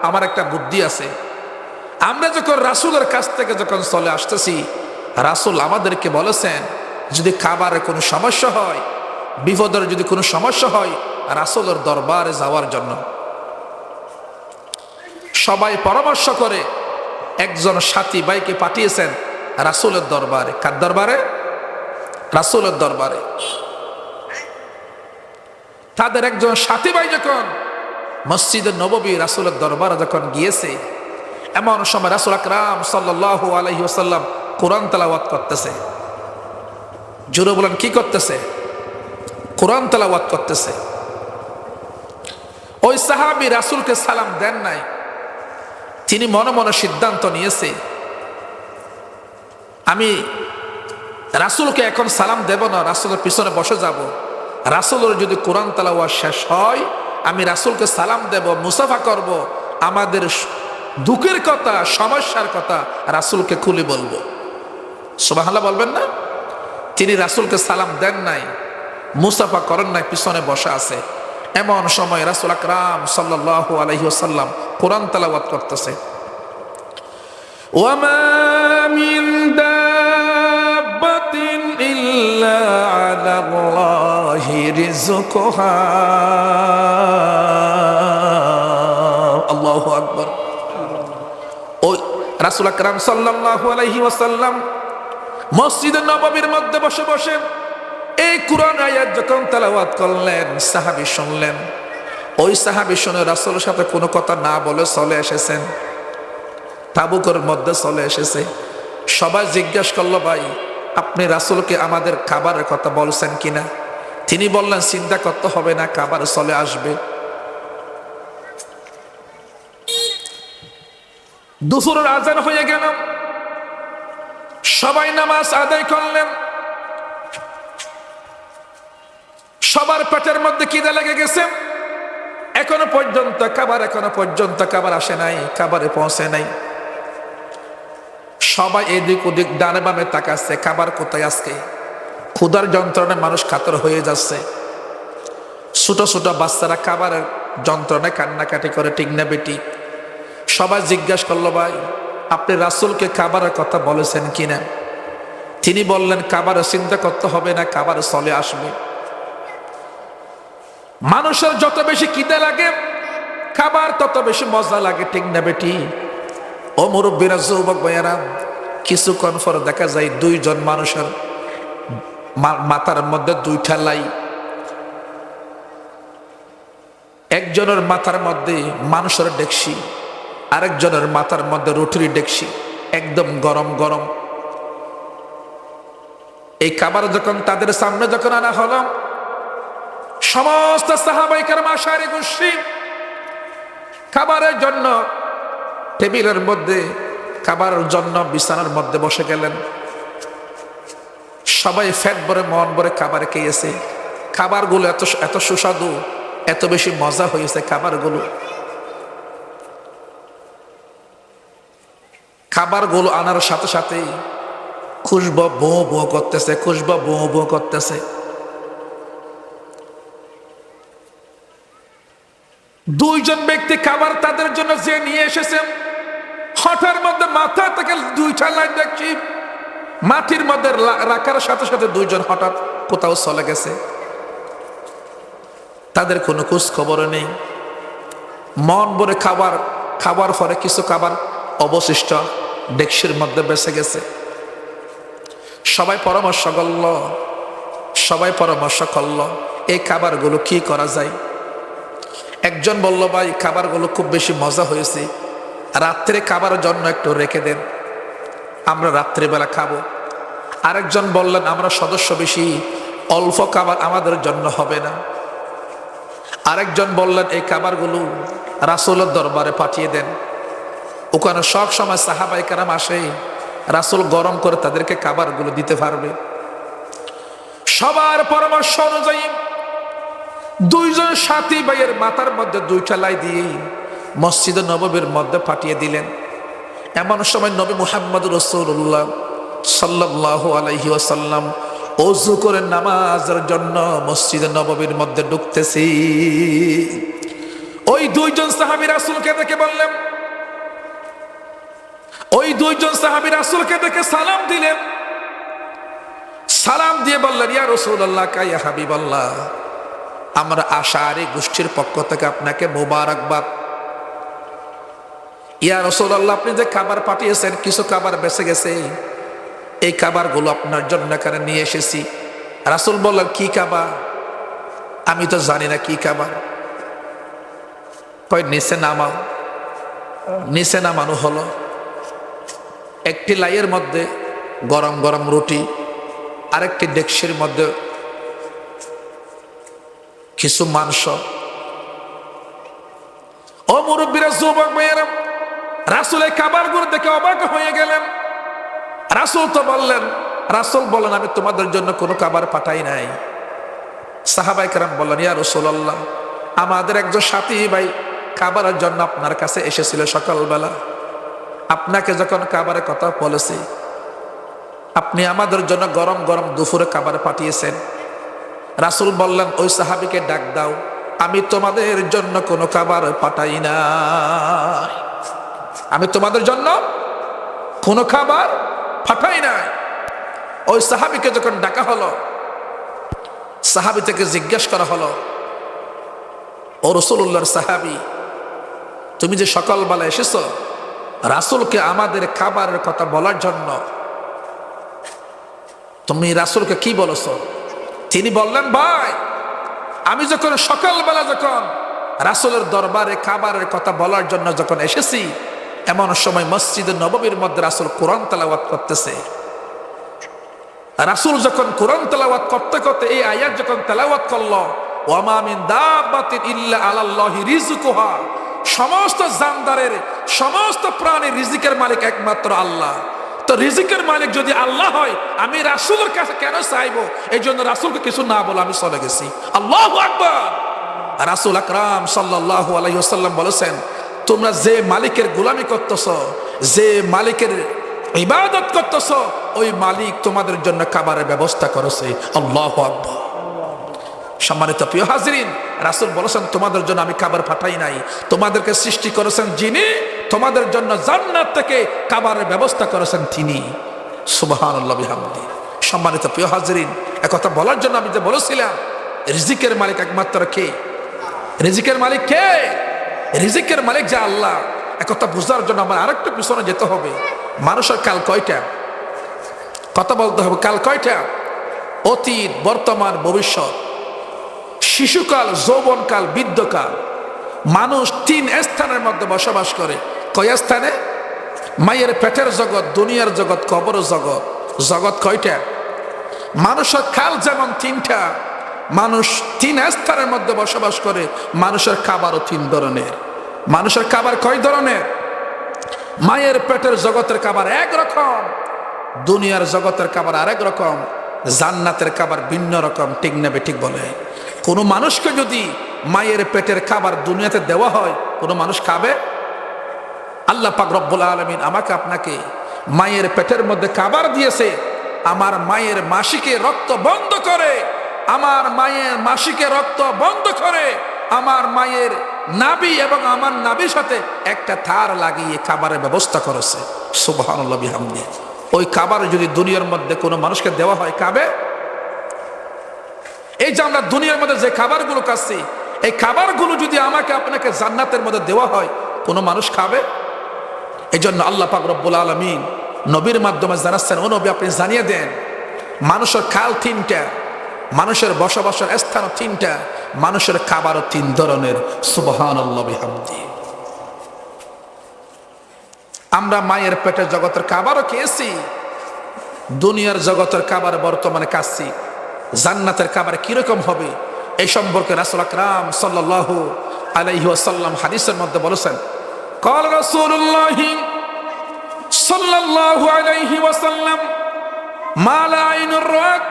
আমার একটা বুদ্ধি আছে, আমরা যখন রাসূলের কাছ থেকে যখন চলে আসতেছি, রাসূল আমাদেরকে বলেছেন যদি খাবারের কোনো সমস্যা হয়, বিপদের যদি কোনো সমস্যা হয়, রাসূলের দরবারে যাওয়ার জন্য। সবাই পরামর্শ করে একজন সাথী ভাইকে পাঠিয়েছেন রাসূলের দরবারে। কার দরবারে? রাসূলের দরবারে। তাদের একজন সাথী ভাই যখন মসজিদে নববী রাসূলের দরবারে যখন গিয়েছে, এমন সময় রাসূল আকরাম সাল্লাল্লাহু আলাইহি ওয়াসাল্লাম কোরআন তেলাওয়াত করতেছে। জোরে বলেন, কি করতেছে? কোরআন তেলাওয়াত করতেছে। ওই সাহাবী রাসূলকে সালাম দেন নাই। তিনি মনে মনে সিদ্ধান্ত নিয়েছে, আমি রাসূলকে এখন সালাম দেব না, রাসূলের পিছনে বসে যাব। রাসূলের যদি কোরআন তেলাওয়াত শেষ হয়, আমি রাসূলকে সালাম দেব, মুসাফা করব, আমাদের দুঃখের কথা, সমস্যার কথা রাসূলকে খুলে বলবো। সুবহানাল্লাহ বলবেন না? তিনি রাসূলকে সালাম দেন নাই, মুসাফা করেন নাই, পিছনে বসা আছে। এমন সময় রাসূল আকরাম সাল্লাল্লাহু আলাইহি ওয়াসাল্লাম কোরআন তেলাওয়াত করতেছে। ওয়ামা মিন দাব্বাতিন ইল্লা আলাল্লাহি রিজকুহা। আল্লাহু আকবার। ওই রাসূল আকরাম সাল্লাল্লাহু আলাইহি ওয়াসাল্লাম মসজিদে নববীর মধ্যে বসে বসে এই কুরআন আয়াত যখন তেলাওয়াত করলেন, সাহাবী শুনলেন। ওই সাহাবী শুনে রাসূলের সাথে কোনো কথা না বলে চলে এসেছেন, তাবুকের মধ্যে চলে এসেছে। সবাই জিজ্ঞাসা করলো, ভাই আপনি রাসূলকে আমাদের খাবারের কথা বলছেন কিনা? তিনি বললেন, চিন্তা করতে হবে না, খাবার চলে আসবে। দুপুরের আজান হয়ে গেল, সবাই নামাজ আদায় করলেন। সবার পেটের মধ্যে খিদে লেগে গেছে, এখনো পর্যন্ত খাবার আসে নাই, খাবারে পৌঁছে নাই। সবাই এদিক ওদিক ডানে বামে তাকাচ্ছে, খাবার কোথায় আজকে? ক্ষুধার যন্ত্রণায় মানুষ কাতর হয়ে যাচ্ছে। ছোট ছোট বাচ্চারা খাবারের যন্ত্রণায় কান্নাকাটি করে, ঠিক না বেটি? সবাই জিজ্ঞাসা করলো, ভাই আপনি রাসূলকে খাবারের কথা বলেছেন কিনা? তিনি বললেন, খাবারের চিন্তা করতে হবে না, খাবার চলে আসবে। মানুষের যত বেশি খিদে লাগে, খাবার তত বেশি মজা লাগে, ঠিক না বেটি? ও মুরব্বীরা, যুবক ভাইয়েরা, কিছুক্ষণ পর দেখা যায় দুইজন মানুষের মাথার মধ্যে দুইটা লাই। একজনের মাথার মধ্যে মানুষের ডেকসি, আরেকজনের মাথার মধ্যে রুটির ডেকসি, একদম গরম গরম। এই খাবার যখন তাদের সামনে যখন আনা হলো, সমস্ত সাহাবায়ে কেরাম আশারি গোষ্ঠী খাবারের জন্য টেবিলের মধ্যে, খাবারের জন্য বিছানার মধ্যে বসে গেলেন। সবাই ফ্যাট ভরে মন ভরে খাবার খেয়েছে। খাবারগুলো এত সুস্বাদু, এত বেশি মজা হয়েছে খাবারগুলো। খাবারগুলো আনার সাথে সাথে খুশবু বো বো করতেছে, খুশবু বো বো করতেছে। দুইজন ব্যক্তি খাবার তাদের জন্য যে নিয়ে এসেছেন, হঠাৎ মধ্যে মাথা থেকে দুইটা লাইন দেখছি মাটির মধ্যে রাখার সাথে সাথে দুইজন হঠাৎ কোথাও চলে গেছে। তাদের কোনো খোঁজ খবর নেই। মন ভরে খাবার পরে কিছু খাবার অবশিষ্ট ডেকসির মধ্যে বেঁচে গেছে। সবাই পরামর্শ করল এই খাবারগুলো কি করা যায়। একজন বলল, ভাই খাবারগুলো খুব বেশি মজা হয়েছে, রাত্রে খাবারের জন্য একটু রেখে দেন, আমরা রাত্রিবেলা খাবো। আরেকজন বললেন, আমরা সদস্য বেশি, অল্প খাবার আমাদের জন্য হবে না। আরেকজন বললেন, এই খাবারগুলো রাসূলের দরবারে পাঠিয়ে দেন, ওখানে সব সময় সাহাবায়ে কেরাম আসে, রাসূল গরম করে তাদেরকে খাবারগুলো দিতে পারবে। সবার পরামর্শ অনুযায়ী দুইজন সাথী ভাইয়ের মাথার মধ্যে দুইটা লাই দিয়ে মসজিদে নববীর মধ্যে পাঠিয়ে দিলেন। এমন সময় নবী মুহাম্মদ রাসূলুল্লাহ সাল্লাল্লাহু আলাইহি ওয়াসাল্লাম ওযু করে নামাজের জন্য মসজিদে নববীর মধ্যে ঢুকতেছি। ওই দুইজন সাহাবী রাসূলকে দেখে বললেন, সালাম দিলেন। সালাম দিয়ে বললেন, ইয়া রাসূলুল্লাহ, ইয়া হাবিবাল্লাহ, আমরা আশারি গোষ্ঠীর পক্ষ থেকে আপনাকে মোবারকবাদ। ইয়া রাসূলুল্লাহ, আপনি যে খাবার পাঠিয়েছেন, কিছু খাবার বেঁচে গেছে, এই খাবারগুলো আপনার জন্য এখানে নিয়ে এসেছি। রাসূল বললেন, কি খাবার? আমি তো জানি না কি খাবার। কয়, নিচে নামানো হলো। একটি লাইয়ের মধ্যে গরম গরম রুটি, আরেকটি ডেকসির মধ্যে কিছু মাংস। ও মুরব্বীরা, যুবক ভাইয়েরা, রাসূল এই খাবারগুলো দেখে অবাক হয়ে গেলেন। রাসূল বললেন, আমি তোমাদের জন্য কোনো খাবার পাঠাই নাই। সাহাবায়ে কেরাম বললেন, ইয়া রাসূলুল্লাহ, আমাদের একজন সাথী ভাই খাবারের জন্য আপনার কাছে এসেছিল সকালবেলা। আপনাকে যখন খাবারের কথা বলেছি, আপনি আমাদের জন্য গরম গরম দুপুরে খাবার পাঠিয়েছেন। রাসূল বললেন, ওই সাহাবীকে ডাক দাও, আমি তোমাদের জন্য কোনো খাবার পাঠাই না, আমি তোমাদের জন্য কোনো খাবার পাঠাই নাই। ওই সাহাবীকে যখন ডাকা হলো, সাহাবী থেকে জিজ্ঞেস করা হলো, ও রাসূলুল্লাহর সাহাবী, তুমি যে সকালবেলা এসেছো রাসূলকে আমাদের খাবারের কথা বলার জন্য, তুমি রাসূলকে কি বলেছো? তিনি বললেন, ভাই আমি যখন সকালবেলা যখন রাসূলের দরবারে খাবারের কথা বলার জন্য যখন এসেছি, এমন সময় মসজিদে নববীর মধ্যে রাসূল কোরআন তেলাওয়াত করতেছে। রাসূল যখন কোরআন তেলাওয়াত করতে করতে এই আয়াত যখন তেলাওয়াত করলো, ওয়া মা মিন দাব্বাতিন ইল্লা আলাল্লাহি রিজকুহা, সমস্ত জানদারের সমস্ত প্রাণীর রিজিকের মালিক একমাত্র আল্লাহ। তো রিজিকের মালিক যদি আল্লাহ হয়, আমি রাসূলের কাছে কেন চাইবো? এই জন্য রাসূলকে কিছু না বলে আমি চলে গেছি। আল্লাহু আকবার। রাসূল আকরাম সাল্লাল্লাহু আলাইহি ওয়াসাল্লাম বলেছেন, তোমরা যে মালিকের গোলামি করতেছ, যে মালিকের ইবাদত করতেছ, ওই মালিক তোমাদের জন্য খাবারের ব্যবস্থা করেছে। আল্লাহু আকবার। সম্মানিত প্রিয় হাজিরিন, রাসূল বলেছেন, তোমাদের জন্য আমি খাবার পাঠাই নাই, তোমাদেরকে সৃষ্টি করেছেন যিনি, তোমাদের জন্য জান্নাত থেকে খাবারের ব্যবস্থা করেছেন তিনি। সুবহানাল্লাহ বিহামদি। সম্মানিত প্রিয় হাজিরিন, একথা বলার জন্য আমি যে বলেছিলাম, রিজিকের মালিক একমাত্র কে? রিজিকের মালিক কে? রিজিকের মালিক যে আল্লাহ। একথা বুঝার জন্য আমার আরেকটা পিছনে যেতে হবে। মানুষের কাল কয়টা? কথা বলতে হবে, কাল কয়টা? অতীত, বর্তমান, ভবিষ্যৎ। শিশুকাল, যৌবনকাল, বৃদ্ধকাল। মানুষ তিন স্থানের মধ্যে বসবাস করে। কয় স্থানে? মায়ের পেটের জগৎ, দুনিয়ার জগৎ, কবর জগৎ। জগৎ কয়টা? মানুষের কাল যেমন তিনটা, মানুষ তিন স্থানের মধ্যে বসবাস করে। মানুষের খাবারও তিন ধরনের। মানুষের খাবার কয় ধরনের? মায়ের পেটের জগতের খাবার এক রকম, দুনিয়ার জগতের খাবার আরেক রকম, জান্নাতের খাবার ভিন্ন রকম। ঠিক না বেঠিক বলে? কোনো মানুষকে যদি মায়ের পেটের খাবার দুনিয়াতে দেওয়া হয়, কোনো মানুষ খাবে? আল্লাহ পাক রব্বুল আলামিন আমাকে আপনাকে মায়ের পেটের মধ্যে খাবার দিয়েছে। আমার মায়ের মাসিকে রক্ত বন্ধ করে, আমার মায়ের মাসিকে রক্ত বন্ধ করে, আমার মায়ের নাভি এবং আমার নাভির সাথে একটা তার লাগিয়ে খাবারের ব্যবস্থা করেছে। সুবহানাল্লাহ বিহামদি। ওই খাবার যদি দুনিয়ার মধ্যে কোনো মানুষকে দেওয়া হয়, খাবে? এই যে আমরা দুনিয়ার মধ্যে যে খাবারগুলো খাচ্ছি, এই খাবারগুলো যদি আমাকে আপনাকে জান্নাতের মধ্যে দেওয়া হয়, কোনো মানুষ খাবে? এই জন্য আল্লাহ পাক রব্বুল আলামিন নবীর মাধ্যমে জানাচ্ছেন, ও নবী আপনি জানিয়ে দেন, মানুষের খাল তিনটা, মানুষের বসবাসের স্থান তিনটা, মানুষের খাবারও তিন ধরনের। সুবহানাল্লাহ বিহামদি। আমরা মায়ের পেটের জগতের খাবারও খেয়েছি, দুনিয়ার জগতের খাবার বর্তমানে খাচ্ছি। জান্নাতের খাবার কিরকম হবে এই সম্পর্কে রাসূল আকরাম সাল্লাল্লাহু আলাইহি ওয়াসাল্লাম হাদিসের মধ্যে বলেছেন, قال رسول الله صلى الله عليه وسلم ما لا عين رأت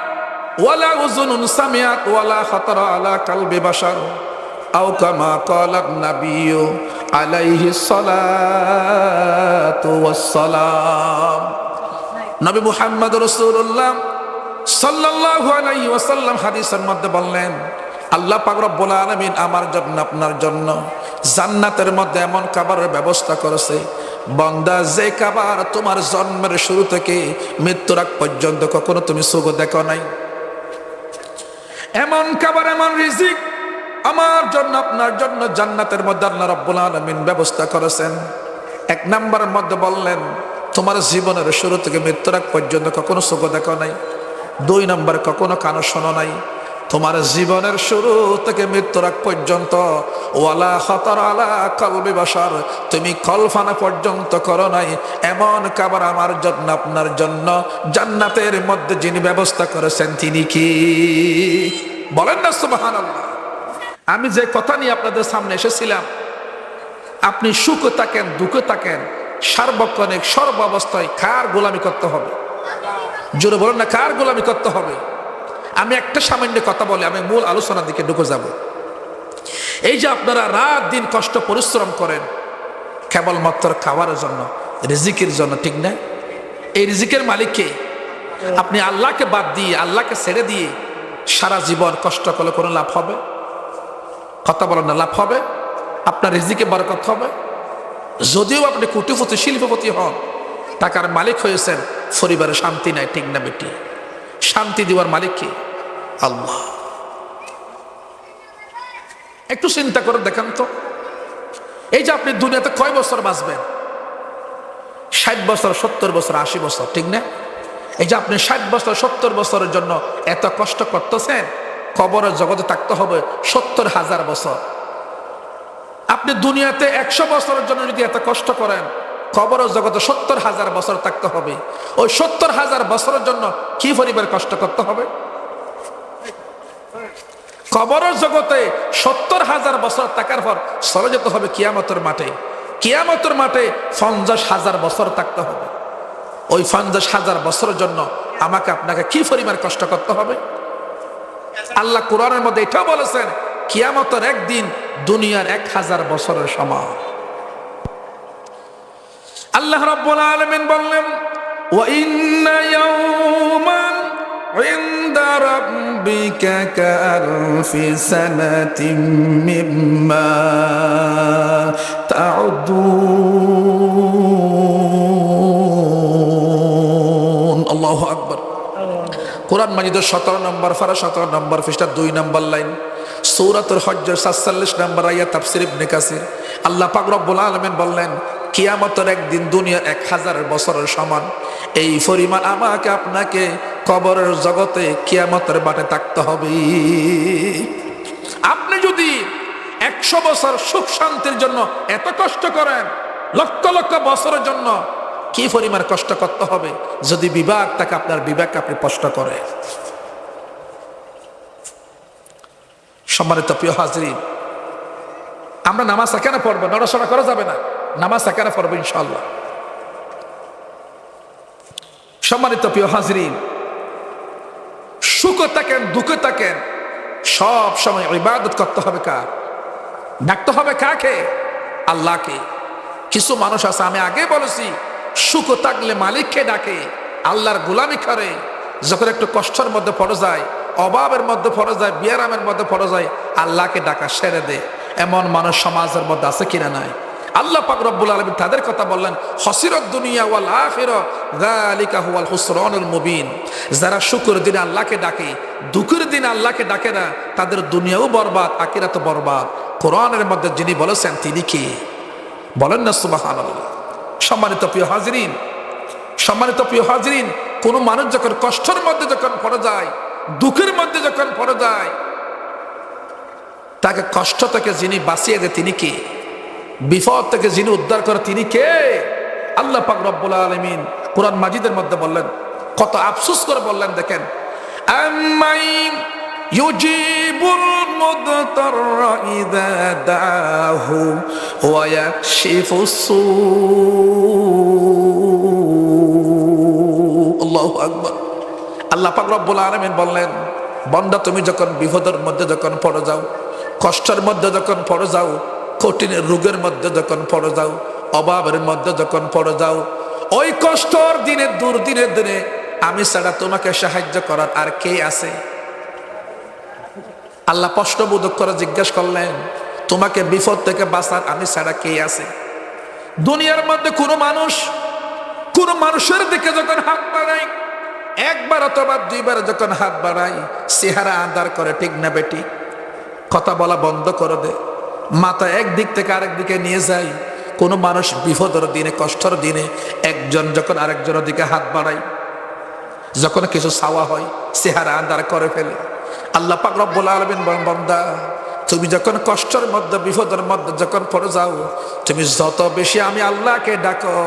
ولا أذن سمعت ولا خطر على قلب بشر أو كما قال النبي عليه الصلاة والسلام। নবী মুহাম্মদ রাসূলুল্লাহ সাল্লাল্লাহু আলাইহি ওয়াসাল্লাম হাদিসের মধ্যে বললেন, আল্লাহ পাক রব্বুল আলামিন আমার জন্য, আপনার জন্য জান্নাতের মধ্যে এমন খাবারের ব্যবস্থা করেছে, বান্দা যে খাবার তোমার জন্মের শুরু থেকে মৃত্যুর আগ পর্যন্ত কখনো তুমি সুযোগ দেখো নাই, এমন খাবার, এমন রিজিক আমার জন্য, আপনার জন্য জান্নাতের মধ্যে আল্লাহ রাব্বুল আলামিন ব্যবস্থা করেছেন। এক নম্বরের মধ্যে বললেন, তোমার জীবনের শুরু থেকে মৃত্যুর আগ পর্যন্ত কখনো সুযোগ দেখো নাই। দুই নম্বর, কখনো কানো শোনো নাই। তোমার জীবনের শুরু থেকে মৃত্যুর আগ পর্যন্ত ওয়ালা খাতার আলা কলবি বাশার, তুমি কল্পনা পর্যন্ত করো নাই এমন খাবার আমার জন্য, আপনার জন্য জান্নাতের মধ্যে যিনি ব্যবস্থা করেছেন তিনি কি? বলেন না সুবহানাল্লাহ। আমি যে কথা নিয়ে আপনাদের সামনে এসেছিলাম, আপনি সুখে থাকেন, দুঃখে থাকেন, সার্বক্ষণিক সর্ব অবস্থায় কার গোলামি করতে হবে? জোরে বলেন না, কার গোলামি করতে হবে? আমি একটা সামান্য কথা বলে আমি মূল আলোচনার দিকে ঢুকে যাব। এই যে আপনারা রাত দিন কষ্ট পরিশ্রম করেন কেবলমাত্র খাওয়ার জন্য, রিজিকের জন্য, ঠিক না? এই রিজিকের মালিককে আপনি আল্লাহকে বাদ দিয়ে, আল্লাহকে ছেড়ে দিয়ে সারা জীবন কষ্ট করলে কোনো লাভ হবে? কথা বলেন না, লাভ হবে? আপনার রিজিকে বরকত হবে? যদিও আপনি কোটিপতি, শিল্পপতি হন, টাকার মালিক হয়েছেন, পরিবারে শান্তি নাই, ঠিক না বেটি? শান্তি দেওয়ার মালিক কি? আল্লাহ। একটু চিন্তা করে দেখেন তো, এই যে আপনি দুনিয়াতে কয় বছর বাঁচবেন? 60 বছর, 70 বছর, 80 বছর, ঠিক না? এই যে আপনি 60 বছর 70 বছরের জন্য এত কষ্ট করতেছেন, কবরের জগতে থাকতে হবে 70,000 বছর। আপনি দুনিয়াতে 100 বছরের জন্য যদি এত কষ্ট করেন, কবরের জগতে 70,000 বছর থাকতে হবে। ওই 70,000 বছরের জন্য কি পরিবার কষ্ট করতে হবে? কবরের জগতে 70,000 বছর থাকার পর চলে যেতে হবে কিয়ামতের মাঠে। কিয়ামতের মাঠে 50,000 বছর থাকতে হবে। ওই 50,000 বছরের জন্য আমাকে আপনাকে কি পরিমাণ কষ্ট করতে হবে? আল্লাহ কোরআনের মধ্যে এটাও বলেছেন, কিয়ামতের একদিন দুনিয়ার 1000 বছরের সমান। আল্লাহ রাব্বুল আলামিন বললেন, ওয়া ইন্না ইয়াওমান ইনদা রাব্বিকা কাআলফি সানাতিন মিম্মা তাউদুন। আল্লাহু আকবার। কোরআন মাজিদের 17 নম্বর পারা 17 নম্বর পৃষ্ঠা 2 নম্বর লাইন, সূরাতুল হজ্জের 47 নম্বর আয়াত, তাফসীর ইবনে কাসির। আল্লাহ পাক রব্বুল আলামিন বললেন, কিয়ামতের একদিন দুনিয়ার 1000 বছরের সমান। এই পরিমাণ আমাকে আপনাকে কবরের জগতে কিয়ামতের মাঠে থাকতে হবে। আপনি যদি 100 বছর সুখ শান্তির জন্য এত কষ্ট করেন, লক্ষ লক্ষ বছরের জন্য কি পরিমাণ কষ্ট করতে হবে যদি বিবেক থাকে, আপনার বিবেক আপনি কষ্ট করে। সম্মানিত প্রিয় হাজরিন, আমরা নামাজ এখানে পড়বো, নড়াচড়া করা যাবে না, নামাজ এখানে পড়বো ইনশাআল্লাহ। সম্মানিত প্রিয় হাজরিন, সুখে থাকেন দুঃখে থাকেন, সব সময় ইবাদত করতে হবে কার? ডাকতে হবে কাকে? আল্লাহকে। কিছু মানুষ আছে, আমি আগে বলেছি, সুখ থাকলে মালিককে ডাকে, আল্লাহর গোলামি করে। যখন একটু কষ্টের মধ্যে পড়ে যায়, অভাবের মধ্যে পড়ে যায়, বিয়ারামের মধ্যে পড়ে যায়, আল্লাহকে ডাকা সেরে দেয়। এমন মানুষ সমাজের মধ্যে আছে কিনা? নাই। আল্লাহ পাক রব্বুল আলামিন তাদের কথা বললেন, হসিরত দুনিয়া ওয়াল আখিরা যালিকা হুয়াল খুসরানুল মুবিন। যারা শুকর দিনে আল্লাহকে ডাকে, দুঃখের দিনে আল্লাহকে ডাকে না, তাদের দুনিয়াও বরবাদ, আখিরাতও বরবাদ। কোরআনের মধ্যে যিনি বলেছেন তিনি কি? বলেন না সুবহানাল্লাহ। সম্মানিত প্রিয় হাজরিন, সম্মানিত প্রিয় হাজরিন, কোন মানুষ যখন কষ্টের মধ্যে যখন পড়ে যায়, দুঃখের মধ্যে যখন পড়ে যায়, তাকে কষ্ট থেকে যিনি বাঁচিয়ে দেয় তিনি কে? বিপদ থেকে যিনি উদ্ধার করে তিনি কে? আল্লাহ পাক রব্বুল আলামিন কোরআন মাজিদের মধ্যে বললেন, কত আফসোস করে বললেন, দেখেন, আম্মাই ইউজিবুল মুদতাররা ইযা দাহু ওয়া ইয়াকশিফুস সূ। আল্লাহু আকবার। আল্লাহ পাক রব্বুল আলামিন বললেন, বান্দা তুমি যখন বিপদের মধ্যে যখন পড়ে যাও, কষ্টের মধ্যে যখন পড়ে যাও, কঠিন রোগের মধ্যে যখন পড়ে যাও, অভাবের মধ্যে যখন পড়ে যাও, ওই কষ্টর দিনে দুর্দিনের দিনে আমি ছাড়া তোমাকে সাহায্য করার আর কে আছে? আল্লাহ প্রশ্নবোধক করে জিজ্ঞাসা করলেন, তোমাকে বিপদ থেকে বাঁচার আমি ছাড়া কে আছে? দুনিয়ার মধ্যে কোনো মানুষের দিকে যখন হাত বাড়াই, একবার অথবা দুইবার যখন হাত বাড়াই, চেহারা আন্দার করে, ঠিক না বেটি? কথা বলা বন্ধ করে দে, মাথা একদিক থেকে আরেক দিকে নিয়ে যায়। কোনো মানুষ বিপদের দিনে, কষ্টের দিনে একজন যখন আরেকজনের দিকে হাত বাড়ায়, যখন কিছু চাওয়া হয়, চেহারা আন্দার করে ফেলে। আল্লাহ পাক রব্বুল আলামিন বলেন, বান্দা তুমি যখন কষ্টের মধ্যে, বিপদের মধ্যে যখন পড়ে যাও, তুমি যত বেশি আমি আল্লাহকে ডাকো,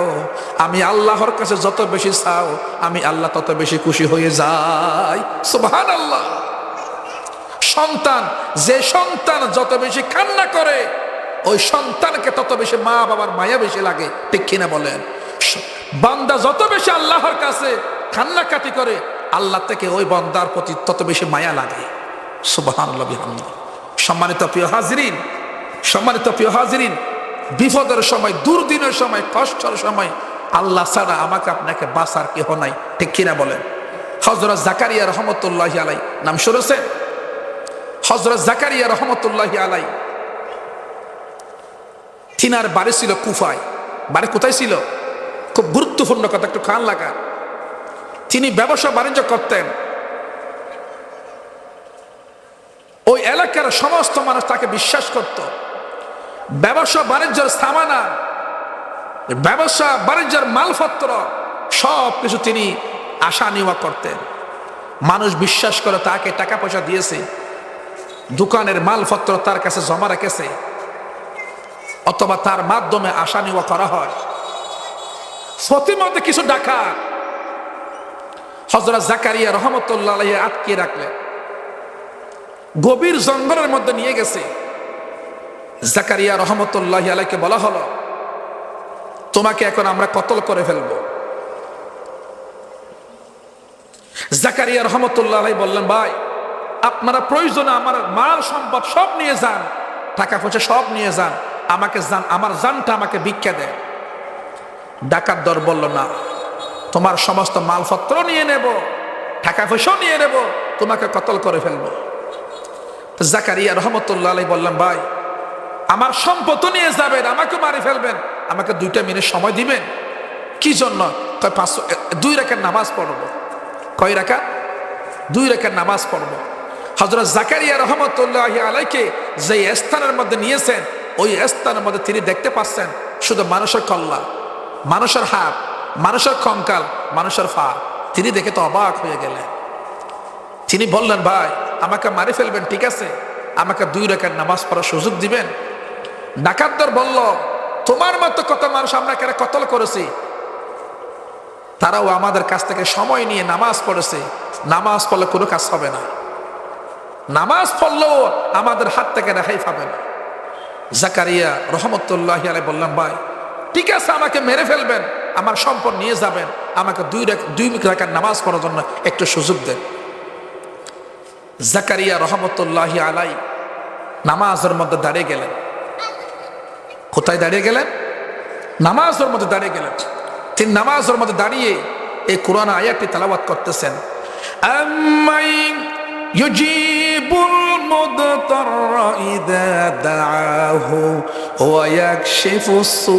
আমি আল্লাহর কাছে যত বেশি চাও, আমি আল্লাহ তত বেশি খুশি হয়ে যাই। সুবহানাল্লাহ। যে সন্তান যত বেশি কান্না করে, ওই সন্তানকে তত বেশি মা বাবার মায়া বেশি লাগে, ঠিক কিনা বলেন? বান্দা যত বেশি আল্লাহর কাছে কান্নাকাটি করে, আল্লাহ থেকে ওই বান্দার প্রতি তত বেশি মায়া লাগে। সুবহানাল্লাহ বিহামদিহি। সম্মানিত প্রিয় হাজরিন, সম্মানিত প্রিয় হাজরিন, বিপদের সময়, দুর্দিনের সময়, কষ্টের সময় আল্লাহ ছাড়া আমাকে আপনাকে বাঁচার কেহ নাই, ঠিক কিনা বলেন? হযরত জাকারিয়া রহমতুল্লাহি আলাই নাম শুনেছেন? হযরত জাকারিয়া রহমতুল্লাহি আলাই, তিনার বাড়ি ছিল কুফায়। বাড়ি কোথায় ছিল? খুব গুরুত্বপূর্ণ কথা, একটু কান লাগা। তিনি ব্যবসা বাণিজ্য করতেন। ওই এলাকার সমস্ত মানুষ তাকে বিশ্বাস করত। ব্যবসা বাণিজ্যের সামানা, ব্যবসা বাণিজ্যের মালপত্র সব কিছু তিনি আশা নেওয়া করতেন। মানুষ বিশ্বাস করে তাকে টাকা পয়সা দিয়েছে, দোকানের মালপত্র তার কাছে জমা রেখেছে, অথবা তার মাধ্যমে আশা নেওয়া করা হয়। প্রতিমধ্যে কিছু ডাকাত হযরত জাকারিয়া রহমতুল্লাহ আলাইহি আটকে রাখলেন, গভীর জঙ্গলের মধ্যে নিয়ে গেছে। জাকারিয়া রহমতুল্লাহ আলাইহিকে বলা হলো, তোমাকে এখন আমরা কতল করে ফেলবো। জাকারিয়া রহমতুল্লাহ আলাইহি বললেন, ভাই আপনারা প্রয়োজনে আমার মাল সম্পদ সব নিয়ে যান, টাকা পয়সা সব নিয়ে যান, আমাকে জান, আমার জানটা আমাকে ভিক্ষা দেন। ডাকাত দল বলল, না, তোমার সমস্ত মালপত্র নিয়ে নেব, টাকা পয়সা নিয়ে নেব, তোমাকে কতল করে ফেলবো। তো জাকারিয়া রহমতুল্লাহ আলাইহি বললেন, ভাই আমার সম্পদ নিয়ে যাবেন, আমাকে মারি ফেলবেন, আমাকে 2 মিনিট সময় দিবেন। কি জন্য? 2 রাকাত নামাজ পড়বো। কয় রাকাত? 2 রাকাত নামাজ পড়বো। হযরত জাকারিয়া রহমতুল্লাহ আলাইহিকে যে স্থানের মধ্যে নিয়েছেন, ওই স্থানের মধ্যে তিনি দেখতে পাচ্ছেন শুধু মানুষের কল্লা, মানুষের হাত, মানুষের কঙ্কাল, মানুষের পা। তিনি দেখে তো অবাক হয়ে গেলেন। তিনি বললেন, ভাই আমাকে মারি ফেলবেন, ঠিক আছে, আমাকে 2 রাকাত নামাজ পড়ার সুযোগ দিবেন। ডাকাতদের বলল, তোমার মতো কত মানুষ আমরা কেন কতল করেছি, তারাও আমাদের কাছ থেকে সময় নিয়ে নামাজ পড়েছে, নামাজ পড়লে কোনো কাজ হবে না, নামাজ পড়লেও আমাদের হাত থেকে রেহাই পাবে না। জাকারিয়া রহমতুল্লাহ আলাইহি বললেন, ভাই ঠিক আছে, আমাকে মেরে ফেলবেন, আমার সম্পদ নিয়ে যাবেন, আমাকে 2 রাকাত নামাজ পড়ার জন্য একটু সুযোগ দেন। জাকারিয়া রহমতুল্লাহ আলাইহি নামাজের মধ্যে দাঁড়িয়ে গেলেন। কোথায় দাঁড়িয়ে গেলেন? নামাজের মধ্যে দাঁড়িয়ে গেলেন। তিনি নামাজের মধ্যে দাঁড়িয়ে এই কোরআন আয়াতটি তেলাওয়াত করতেছেন, আম্মাই ইউজিবুল মুদতাররা ইযা দাআহু ওয়া ইয়াকশিফুস সূ।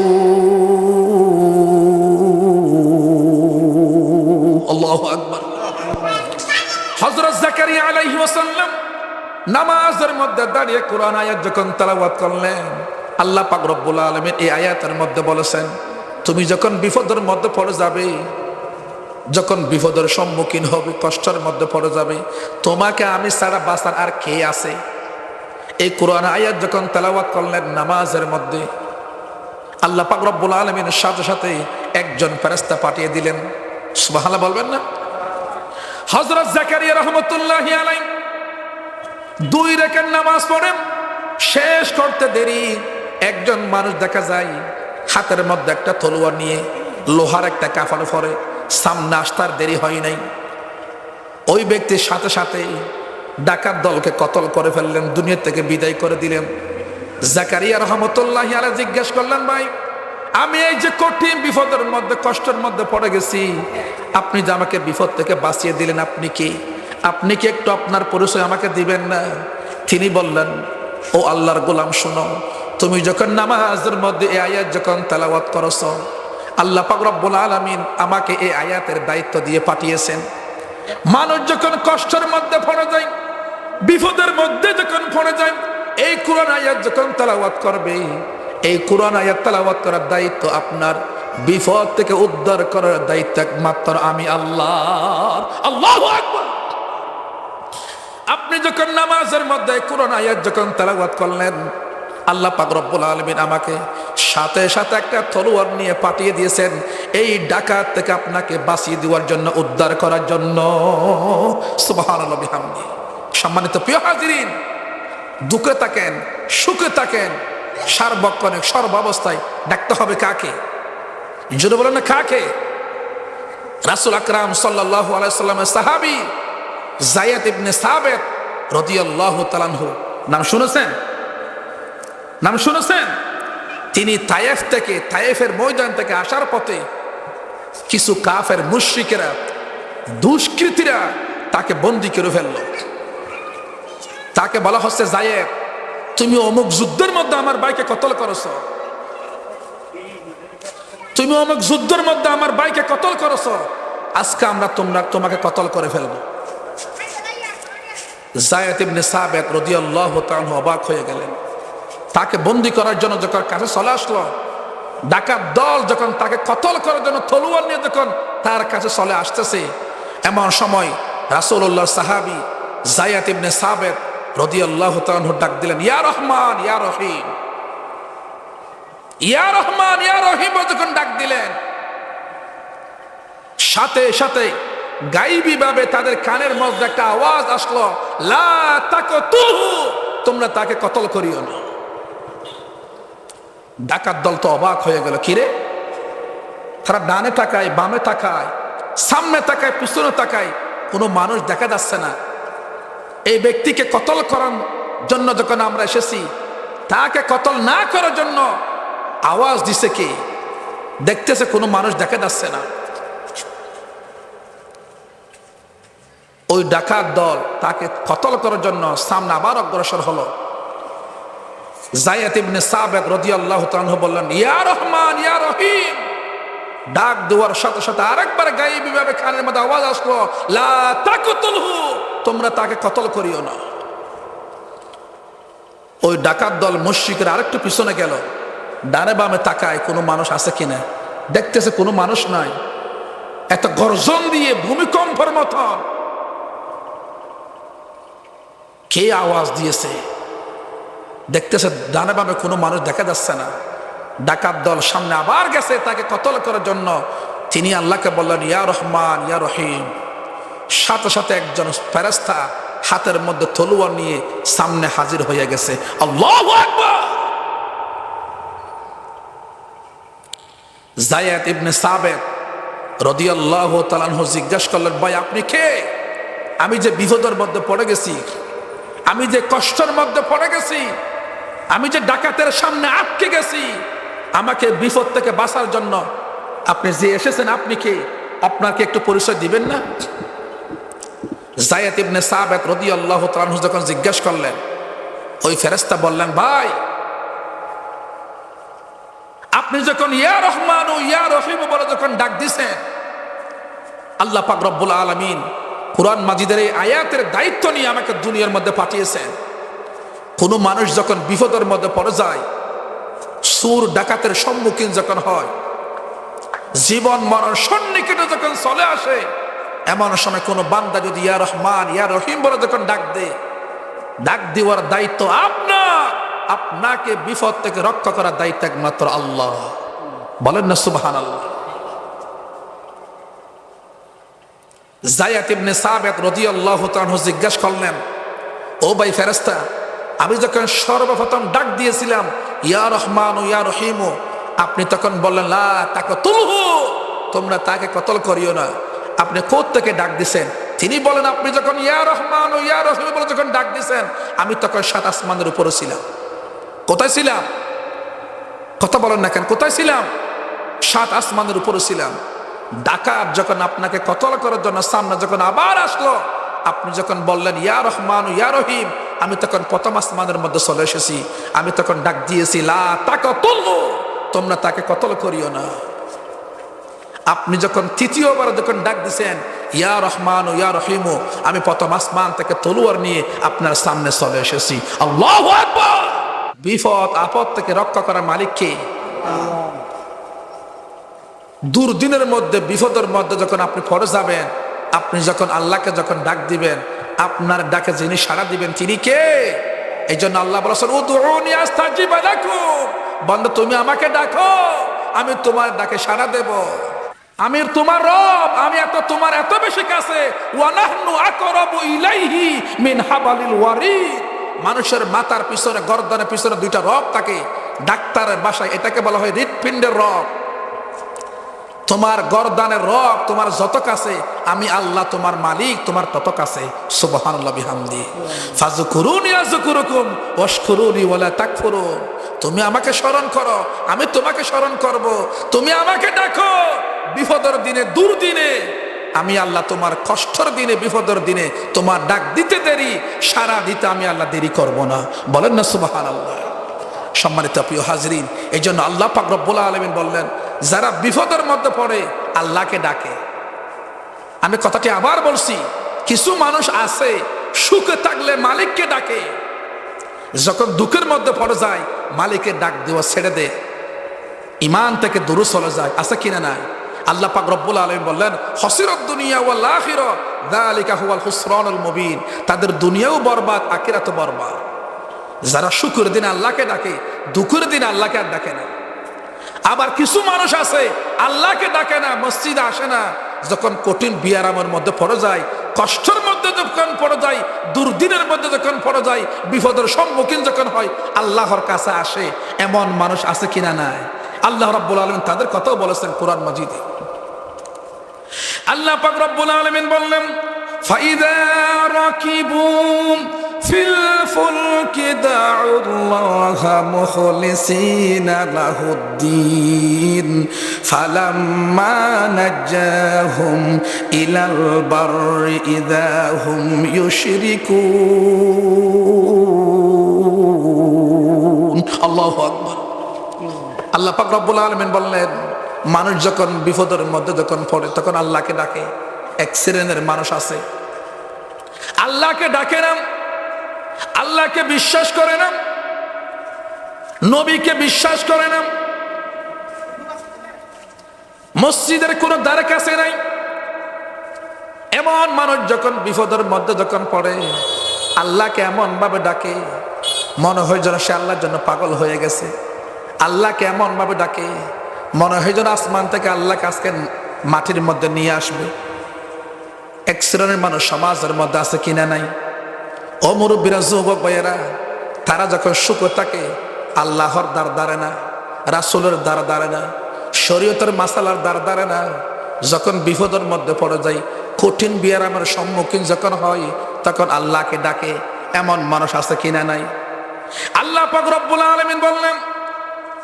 আল্লাহু আকবার। হযরত জাকারিয়া আলাইহিস সালাম নামাজের মধ্যে দাঁড়িয়ে কোরআন আয়াত যখন তেলাওয়াত করলেন, আল্লাহ পাক রব্বুল আলামিন এই আয়াতের মধ্যে বলেছেন, তুমি যখন বিপদের মধ্যে পড়ে যাবে, যখন বিপদের সম্মুখীন হবে, কষ্টের মধ্যে পড়ে যাবে, তোমাকে আমি ছাড়া বাঁচার আর কে আছে? এই কোরআন আয়াত যখন তেলাওয়াত করলেন নামাজের মধ্যে, আল্লাহ পাক রব্বুল আলামিনের সাথে সাথে একজন ফেরেশতা পাঠিয়ে দিলেন। সুবহানাল্লাহ বলবেন না? হযরত জাকারিয়া রাহমাতুল্লাহি আলাইহি 2 রাকাত নামাজ পড়েন, শেষ করতে দেরি একজন মানুষ দেখা যায় হাতের মধ্যে একটা তলোয়ার নিয়ে, লোহার একটা কাফানে পরে, সামনে আসতে দেরি হয় নাই। ওই ব্যক্তির সাথে সাথে ডাকাত দলকে কতল করে ফেললেন, দুনিয়া থেকে বিদায় করে দিলেন। জাকারিয়া রহমতুল্লাহ আলাইহি জিজ্ঞেস করলেন, ভাই আমি এই যে কঠিন বিপদের মধ্যে, কষ্টের মধ্যে পড়ে গেছি, আপনি যে আমাকে বিপদ থেকে বাঁচিয়ে দিলেন, আপনি কি? আপনি কি একটু আপনার পরিচয় আমাকে দিবেন না? তিনি বললেন, ও আল্লাহর গোলাম শোনো, তুমি যখন নামাজের মধ্যে এই আয়াত যখন তেলাওয়াত করছো, আল্লাহ পাক রব্বুল আলামিন আমাকে এই আয়াতের দায়িত্ব দিয়ে পাঠিয়েছেন। মানুষ যখন কষ্টের মধ্যে পড়ে যায়, বিপদের মধ্যে যখন পড়ে যায়, এই কোরআন আয়াত যখন তেলাওয়াত করবে, এই কোরআন আয়াত তেলাওয়াত করার দায়িত্ব আপনার, বিপদ থেকে উদ্ধার করার দায়িত্ব একমাত্র আমি আল্লাহ। আল্লাহু আকবার। আপনি যখন নামাজের মধ্যে কোরআন আয়াত যখন তেলাওয়াত করলেন, আল্লাহ পাক রব্বুল আলামিন আমাকে সাথে সাথে একটা তলোয়ার নিয়ে পাঠিয়ে দিয়েছেন এই ডাকাত থেকে আপনাকে বাঁচিয়ে দেওয়ার জন্য, উদ্ধার করার জন্য। সুবহানাল্লাহ বিহামদি। সম্মানিত প্রিয় হাজিরিন, দুঃখে থাকেন, সুখে থাকেন, সার্বক্ষণিক সর্বাবস্থায় ডাকতে হবে কাকে? জোরে বলেন না, কাকে? রাসূল আকরাম সাল্লাল্লাহু আলাইহি সাল্লামের সাহাবী যায়েদ ইবনে সাবিত রাদিয়াল্লাহু তাআলা আনহু নাম শুনেছেন? নাম শুনেছেন? তিনি তায়েফ থেকে, তায়েফের ময়দান থেকে আসার পথে কিছু কাফের মুশরিকেরা, দুষ্কৃতীরা তাকে বন্দী করে ফেলল। তাকে বলা হচ্ছে, যায়েদ তুমি অমুক যুদ্ধের মধ্যে আমার ভাইকে কতল করেছ, তুমি অমুক যুদ্ধের মধ্যে আমার ভাইকে কতল করেছ, আজকে আমরা তোমাকে কতল করে ফেলবো। যায়েদ ইবনে সাবিত রাদিয়াল্লাহু তাআলা অবাক হয়ে গেলেন। তাকে বন্দী করার জন্য যখন কাছে চলে আসলো, ডাকাত দল যখন তাকে কতল করার জন্য তলোয়ার নিয়ে যখন তার কাছে চলে আসতেছে, এমন সময় রাসূলুল্লাহ সাহাবী যায়েদ ইবনে সাবিত রাদিয়াল্লাহু তাআলা আনহু ডাক দিলেন, ইয়া রহমান ইয়া রহিম, ইয়া রহমান ইয়া রহিম যখন ডাক দিলেন, সাথে সাথে গায়েবী ভাবে তাদের কানের মধ্যে একটা আওয়াজ আসলো, লা তাকতুলহু, তোমরা তাকে কতল করিও না। ডাকাত দল তো অবাক হয়ে গেল, কিরে তারা ডানে তাকায়, বামে তাকায়, সামনে তাকায়, পিছনে তাকায়, কোনো মানুষ দেখা যাচ্ছে না। এই ব্যক্তিকে কতল করার জন্য যখন আমরা এসেছি, তাকে কতল না করার জন্য আওয়াজ দিছে কে? দেখতেছে কোনো মানুষ দেখা যাচ্ছে না। ওই ডাকাত দল তাকে কতল করার জন্য সামনে আবার অগ্রসর হলো। যায়েদ ইবনে সাবিত রাদিয়াল্লাহু তাআলা আনহু বললেন, ইয়া রহমান ইয়া রহিম। ডাক দেওয়ার সাথে সাথে আরেকবার গায়েবী ভাবে কানের মধ্যে আওয়াজ আসলো, লা তাকতুলহু, তোমরা তাকে কতল করিও না। ওই ডাকাত দল মুশরিকরা আরেকটু পিছনে গেল, ডানে বামে তাকায় কোনো মানুষ আছে কিনা, দেখতেছে কোনো মানুষ নাই। এত গর্জন দিয়ে ভূমিকম্পের মতো কে আওয়াজ দিয়েছে, দেখতেছে ডানে বামে কোনো মানুষ দেখা যাচ্ছে না। ডাকাত দল সামনে আবার গেছে তাকে কতল করার জন্য। তিনি আল্লাহকে বললেন, ইয়া রহমান ইয়া রহিম। সাথে সাথে একজন ফেরেশতা হাতের মধ্যে তলোয়ার নিয়ে সামনে হাজির হয়ে গেছে। আল্লাহু আকবার। যায়েদ ইবনে সাবিত রাদিয়াল্লাহু তাআলা আনহু জিজ্ঞাসা করলেন, ভাই আপনি কে? আমি যে বিপদের মধ্যে পড়ে গেছি, আমি যে কষ্টের মধ্যে পড়ে গেছি, আমি যে ডাকাতের সামনে আটকে গেছি, আমাকে বিপদ থেকে বাঁচার জন্য আপনি যে এসেছেন, আপনি কে? আপনাকে একটু পরিচয় দিবেন না? যায়েদ ইবনে সাবিত রাদিয়াল্লাহু তাআলা আনহু যখন জিজ্ঞাসা করলেন, ওই ফেরেশতা বললেন, ভাই আপনি যখন ইয়া রহমান ও ইয়া রহিম বলে যখন ডাক দিছেন, আল্লাহ পাক রব্বুল আলামিন কুরআন মাজিদের এই আয়াতের দায়িত্ব নিয়ে আমাকে দুনিয়ার মধ্যে পাঠিয়েছেন। কোনো মানুষ যখন বিপদের মধ্যে পড়ে যায়, সুর ডাকাতের সম্মুখীন যখন হয়, জীবন মরণ সন্নিকটে যখন চলে আসে, এমন সময় কোনো বান্দা যদি ইয়া রহমান ইয়া রহিম বলে যখন ডাক দেয়, ডাক দেওয়ার দায়িত্ব আপনার। আপনাকে বিপদ থেকে রক্ষা করার দায়িত্ব একমাত্র আল্লাহ। বলেন না সুবহানাল্লাহ। যায়েদ ইবনে সাবিত রাদিয়াল্লাহু তাআলা আনহু জিজ্ঞাসা করলেন, ও ভাই ফেরেশতা, আমি যখন সর্বপ্রথম ডাক দিয়েছিলাম ইয়া রহমান ও ইয়া রহিম, আপনি তখন বললেন লা তাকতুলহু, তোমরা তাকে কতল করিও না। আপনি কোথা থেকে ডাক দিছেন? তিনি বলেন, আপনি যখন ইয়া রহমান ও ইয়া রহিম বলে যখন ডাক দিছেন, আমি তখন সাত আসমানের উপরে ছিলাম। কোথায় ছিলাম? কথা বলেন না কেন? কোথায় ছিলাম? সাত আসমানের উপরে ছিলাম। ডাকাত যখন আপনাকে কতল করার জন্য সামনে যখন আবার আসলো, আপনি যখন বললেন ইয়া রহমান ইয়া রহিম, আমি তখন প্রথম আসমানের মধ্যে চলে এসেছি। আমি তখন ডাক দিয়েছি লা তাকতুলহু, তোমরা তাকে কতল করিও না। আপনি যখন তৃতীয়বার যখন ডাক দিছেন ইয়া রহমান ইয়া রহিম, আমি প্রথম আসমান থেকে তলোয়ার নিয়ে আপনার সামনে চলে এসেছি। আল্লাহু আকবার। বিপদ আপদ থেকে রক্ষা করার মালিক কে? দুর্দিনের মধ্যে বিপদের মধ্যে যখন আপনি পড়ে যাবেন, আপনি যখন আল্লাহকে যখন ডাক দিবেন, আপনার ডাকে যিনি সাড়া দিবেন তিনি কে? এই জন্য আল্লাহ বলেছেন, উদউনি আস্তাজিব লাকুম, বান্দা তুমি আমাকে ডাকো, আমি তোমার ডাকে সাড়া দেব। আমি তোমার রব, আমি তোমার এত বেশি কাছে। ওয়া নাহনু আকরাবু ইলাইহি মিন হাবালিল ওয়ারিদ। মানুষের মাথার পিছনে, গর্দনের পিছনে দুইটা রব থাকে। ডাক্তারের ভাষায় এটাকে বলা হয় হৃৎপিণ্ডের রব। তোমার গর্দানের রব তোমার যত কাছে, আমি আল্লাহ তোমার মালিক তোমার তত কাছে। সুবহানাল্লাহ বিহামদি। ফাযকুরুনি আযকুরুকুম ওয়াশকুরুনি ওয়ালা তাকফুরুন। তুমি আমাকে স্মরণ করো, আমি তোমাকে স্মরণ করব। তুমি আমাকে ডাকো বিপদের দিনে, দুর্দিনে, আমি আল্লাহ তোমার কষ্টের দিনে, বিপদের দিনে তোমার ডাক দিতে দেরি, সারা দিতে আমি আল্লাহ দেরি করব না। বলেন না সুবহানাল্লাহ। সম্মানিত প্রিয় হাজরিন, এই জন্য আল্লাহ পাক রব্বুল আলামিন বললেন, যারা বিপদের মধ্যে পড়ে আল্লাহকে ডাকে। আমি কথাটি আবার বলছি, কিছু মানুষ আছে সুখে থাকলে মালিককে ডাকে, যখন দুঃখের মধ্যে পড়ে যায় মালিকের ডাক দেওয়া ছেড়ে দে, ইমান থেকে দূরে চলে যায়। আছে কিনা নাই? আল্লাহ পাক রব্বুল আলামিন বললেন খাসিরাদ দুনিয়া ওয়াল আখিরা যালিকা হুয়াল খুসরানুল মুবিন, তাদের দুনিয়াও বরবাদ আখিরাতও বরবাদ। যারা শুকর দিন আল্লাহকে ডাকে, দুঃখের দিন আল্লাহকে আর ডাকে না। আবার কিছু মানুষ আছে আল্লাহকে ডাকে না, মসজিদে আসে না, যখন কঠিন বিয়ারামের মধ্যে পড়ে যায়, কষ্টের মধ্যে যখন পড়ে যায়, দুর্দিনের মধ্যে যখন পড়ে যায়, বিপদের সম্মুখীন যখন হয়, আল্লাহর কাছে আসে। এমন মানুষ আছে কিনা? নাই। আল্লাহ রাব্বুল আলামিন তাদের কথাও বলেছেন কোরআন মাজিদে। আল্লাহ পাক রব্বুল আলামিন বললেন ফাইদা রাকিবু ফিল ফুলকি দাউল্লাহা মুখলিসিনা লাহুদ্দিন ফালাম্মা নাজ্জাহুম ইলাল বাররি ইযা হুম ইউশরিকুন। আল্লাহু আকবার। আল্লাহ পাক রব্বুল আলামিন বললেন মানুষ যখন বিপদের মধ্যে যখন পড়ে তখন আল্লাহকে ডাকে। এক শ্রেণীর মানুষ আছে আল্লাহকে ডাকে না, আল্লাহকে বিশ্বাস করে না, নবীকে বিশ্বাস করে না, মসজিদের কোনো দ্বারের কাছে নাই। এমন মানুষ যখন বিপদের মধ্যে যখন পড়ে আল্লাহকে এমন ভাবে ডাকে মনে হয় যেন সে আল্লাহর জন্য পাগল হয়ে গেছে। আল্লাহকে এমন ভাবে ডাকে মনে হয় যেন আসমান থেকে আল্লাহ আজকে মাটির মধ্যে নিয়ে আসবে। এক শ্রেণীর মানুষ সমাজের মধ্যে আছে কিনা নাই? ও মুরব্বীরা, যুবক ভাইয়েরা, তারা যখন সুখে থাকে আল্লাহর দ্বার দাঁড়ে না, রাসূলের দ্বার দাঁড়ে না, শরীয়তের মাসালার দ্বার দাঁড়ে না। যখন বিপদের মধ্যে পড়ে যায়, কঠিন বিয়ারামের সম্মুখীন যখন হয়, তখন আল্লাহকে ডাকে। এমন মানুষ আছে কিনা নাই? আল্লাহ পাক রব্বুল আলামিন বললেন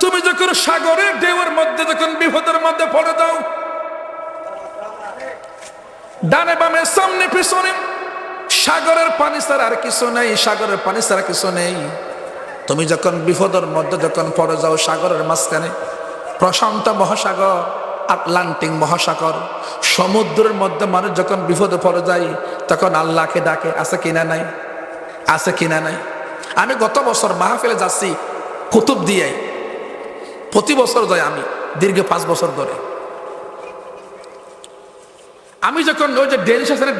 তুমি যখন সাগরের ঢেউয়ের মধ্যে যখন বিপদের মধ্যে পড়ে যাও, ডানে বামে সামনে পিছনে সাগরের পানি ছাড়া আর কিছু নেই, সাগরের পানি ছাড়া কিছু নেই। তুমি যখন বিপদের মধ্যে যখন পড়ে যাও, সাগরের মাঝখানে প্রশান্ত মহাসাগর, আটলান্টিক মহাসাগর, সমুদ্রের মধ্যে মানুষ যখন বিপদে পড়ে যায় তখন আল্লাহকে ডাকে। আছে কিনা নাই? আছে কিনা নাই? আমি গত বছর মাহফিলে যাচ্ছি কুতুবদিয়ায়, প্রতি বছর যাই আমি দীর্ঘ 5 বছর ধরে। আমি যখন ওই যে ডেনিশ আছে না,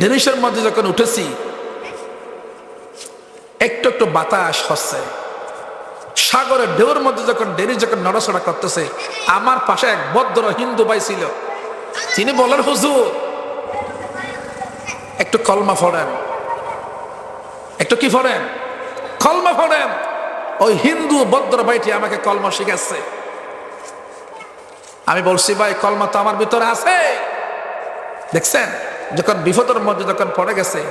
ডেনিশের মধ্যে যখন উঠেছি, একটু একটু বাতাস হচ্ছে, সাগরের ঢেউর মধ্যে যখন ডেনিশ যখন নড়াচড়া করতেছে, আমার পাশে এক ভদ্র হিন্দু ভাই ছিল। তিনি বলেন হুজুর একটু কলমা পড়েন। একটু কি পড়েন? কলমা পড়েন। ওই হিন্দু ভদ্র ভাইটি আমাকে কলমা শিখাচ্ছে। আমি বলছি ভাই কলমা তো আমার ভিতরে আছে। দেখছেন, যখন বিপদের মধ্যে যখন পড়ে গেছে,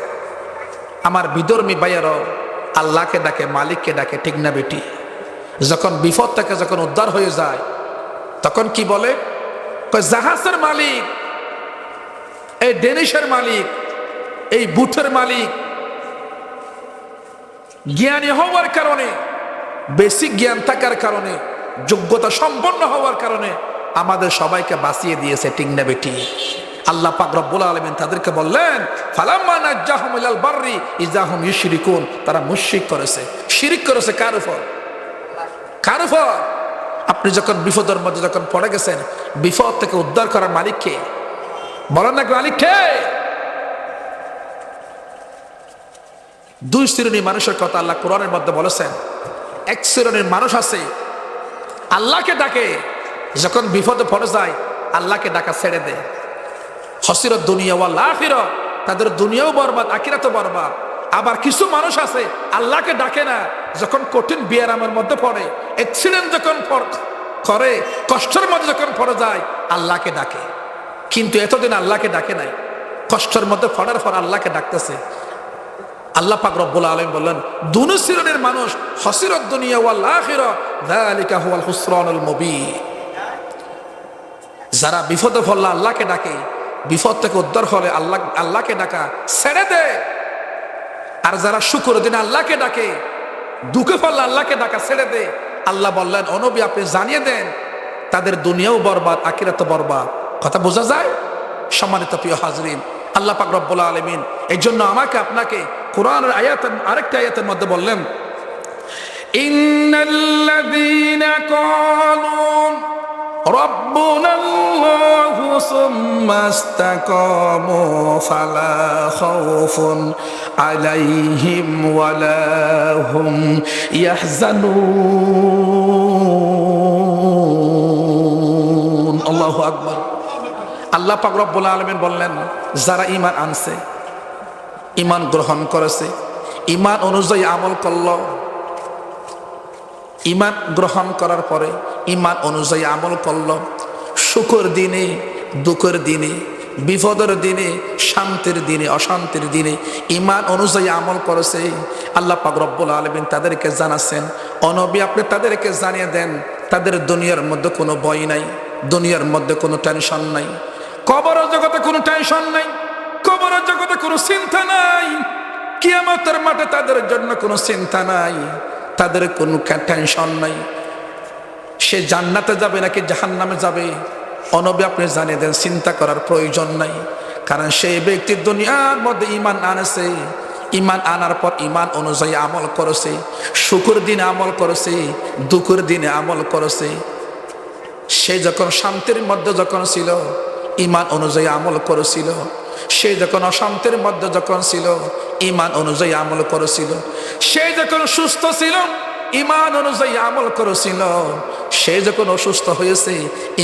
আমার বিধর্মী ভাইয়েরাও আল্লাহকে ডাকে, মালিককে ডাকে, ঠিক না বেটি? যখন বিপদ থেকে যখন উদ্ধার হয়ে যায় তখন কি বলে? জাহাজের মালিক, এই ডেনিশের মালিক, এই বুথের মালিক জ্ঞানী হওয়ার কারণে, বেসিক জ্ঞান থাকার কারণে, যোগ্যতা সম্পন্ন হওয়ার কারণে আমাদের সবাইকে বাঁচিয়ে দিয়েছে, ঠিক না বেটি? আল্লাহ পাক রব্বুল আলামিন তাদেরকে বললেন ফালাম্মা নাজ্জাহুম ইলাল বাররি ইযা হুম ইউশরিকুন। তারা মুশরিক করেছে, শিরিক করেছে। কার উপর? কার উপর? আপনি যখন বিপদের মধ্যে যখন পড়ে গেছেন, বিপদ থেকে উদ্ধার করার মালিক কে? বলেন না, মালিক কে? দুই শ্রেণীর মানুষের কথা আল্লাহ কোরআনের মধ্যে বলেছেন। এক শ্রেণীর মানুষ আছে আল্লাহকে ডাকে, যখন বিপদে পড়ে যায় আল্লাহকে ডাকা ছেড়ে দেয়। খাসিরাদ দুনিয়া ওয়াল আখিরা, তাদের দুনিয়াও বরবাদ আখিরাতও বরবাদ। আবার কিছু মানুষ আছে আল্লাহকে ডাকে না, যখন কঠিন বিয়ারামের মধ্যে পড়ে, অ্যাক্সিডেন্ট যখন করে, কষ্টের মধ্যে যখন পড়ে যায় আল্লাহকে ডাকে। কিন্তু এতদিন আল্লাহকে ডাকে নাই, কষ্টের মধ্যে পড়ার পর আল্লাহকে ডাকতেছে। আল্লাহ পাক রব্বুল আলামিন বললেন দুই শ্রেণীর মানুষ খাসিরাদ দুনিয়া ওয়াল আখিরা যালিকা হুয়াল খুসরানুল মুবিন। যারা বিপদে পড়লে আল্লাহকে ডাকে, বিপদ থেকে উদ্ধার হলে আল্লাহকে ডাকা ছেড়ে দে। আর যারা শুকর দিন আল্লাহকে ডাকে, দুঃখে পড়লে আল্লাহকে ডাকা ছেড়ে দে। আল্লাহ বললেন ও নবী আপনি জানিয়ে দেন তাদের দুনিয়াও বরবাদ আখিরাতও বরবাদ। কথা বোঝা যায়? সম্মানিত প্রিয় হাজরিন, আল্লাহ পাক রব্বুল আলামিন এই জন্য আমাকে আপনাকে কোরআনের আরেকটা আয়াতের মধ্যে বললেন ইন্নাল্লাযীনা ক্বালু ربنا الله ثم استقاموا فلا خوف عليهم ولا هم يحزنون الله أكبر আল্লাহ পাক রব্বুল আলামিন বললেন যারা ঈমান আনছে ঈমান গ্রহণ করেছে ঈমান অনুযায়ী আমল করলো ঈমান গ্রহণ করার পরে ঈমান অনুযায়ী আমল করলো সুখের দিনে দুঃখের দিনে বিপদের দিনে শান্তির দিনে অশান্তির দিনে ঈমান অনুযায়ী আমল করেছে আল্লাহ পাক রব্বুল আলামিন তাদেরকে জানাচ্ছেন ও নবী আপনি তাদেরকে জানিয়ে দেন তাদের দুনিয়ার মধ্যে কোনো ভয় নাই দুনিয়ার মধ্যে কোনো টেনশন নাই কবরের জগতে কোনো টেনশন নাই কবরের জগতে কোনো চিন্তা নাই কিয়ামতের মাঠে তাদের জন্য কোনো চিন্তা নাই তাদের কোনো টেনশন নাই সে জান্নাতে যাবে নাকি জাহান্নামে যাবে ও নবী আপনি জানিয়ে দেন চিন্তা করার প্রয়োজন নাই কারণ সেই ব্যক্তি দুনিয়ার মধ্যে ঈমান আনেছে ঈমান আনার পর ঈমান অনুযায়ী আমল করেছে সুখের দিনে আমল করেছে দুঃখের দিনে আমল করেছে সে যখন শান্তির মধ্যে যখন ছিল ঈমান অনুযায়ী আমল করেছিল সে যখন অশান্তির মধ্যে যখন ছিল ঈমান অনুযায়ী আমল করেছিল সে যখন সুস্থ ছিল ঈমান অনুযায়ী আমল করেছিল সে যখন অসুস্থ হয়েছে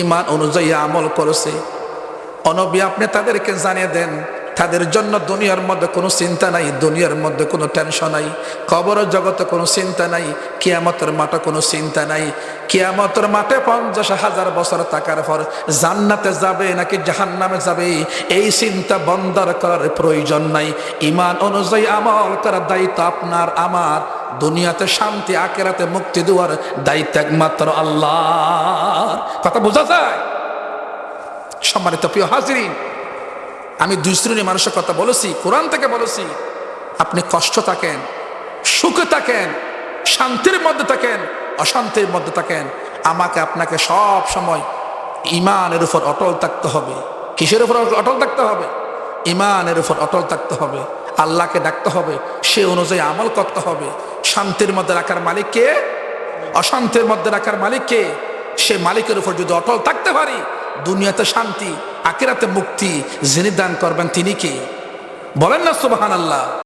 ঈমান অনুযায়ী আমল করেছে ও নবী আপনি তাদেরকে জানিয়ে দেন তাদের জন্য দুনিয়ার মধ্যে কোনো চিন্তা নাই দুনিয়ার মধ্যে কোনো টেনশন নাই কবরের জগতে কোনো চিন্তা নাই কিয়ামতের মাঠে কোনো চিন্তা নাই কিয়ামতের মাঠে 50,000 বছর থাকার পর জান্নাতে যাবে নাকি জাহান্নামে যাবে এই চিন্তা বন্ধর করার প্রয়োজন নাই ঈমান অনুযায়ী আমল করার দায়িত্ব আপনার আমার দুনিয়াতে শান্তি আখিরাতে মুক্তি দেওয়ার দায়িত্ব একমাত্র আল্লাহর কথা বোঝা যায় সম্মানিত প্রিয় হাজিরিন আমি দুই শ্রেণীর মানুষের কথা বলেছি কোরআন থেকে বলেছি আপনি কষ্ট থাকেন সুখে থাকেন শান্তির মধ্যে থাকেন অশান্তির মধ্যে থাকেন আমাকে আপনাকে সব সময় ঈমানের উপর অটল থাকতে হবে কিসের উপর অটল থাকতে হবে ঈমানের উপর অটল থাকতে হবে আল্লাহকে ডাকতে হবে সে অনুযায়ী আমল করতে হবে শান্তির মধ্যে রাখার মালিক কে অশান্তির মধ্যে রাখার মালিক কে সে মালিকের উপর যদি অটল থাকতে পারি দুনিয়াতে শান্তি আখিরাতে মুক্তি যিনি দান করবেন তিনি কে বলেন না সুবহানাল্লাহ।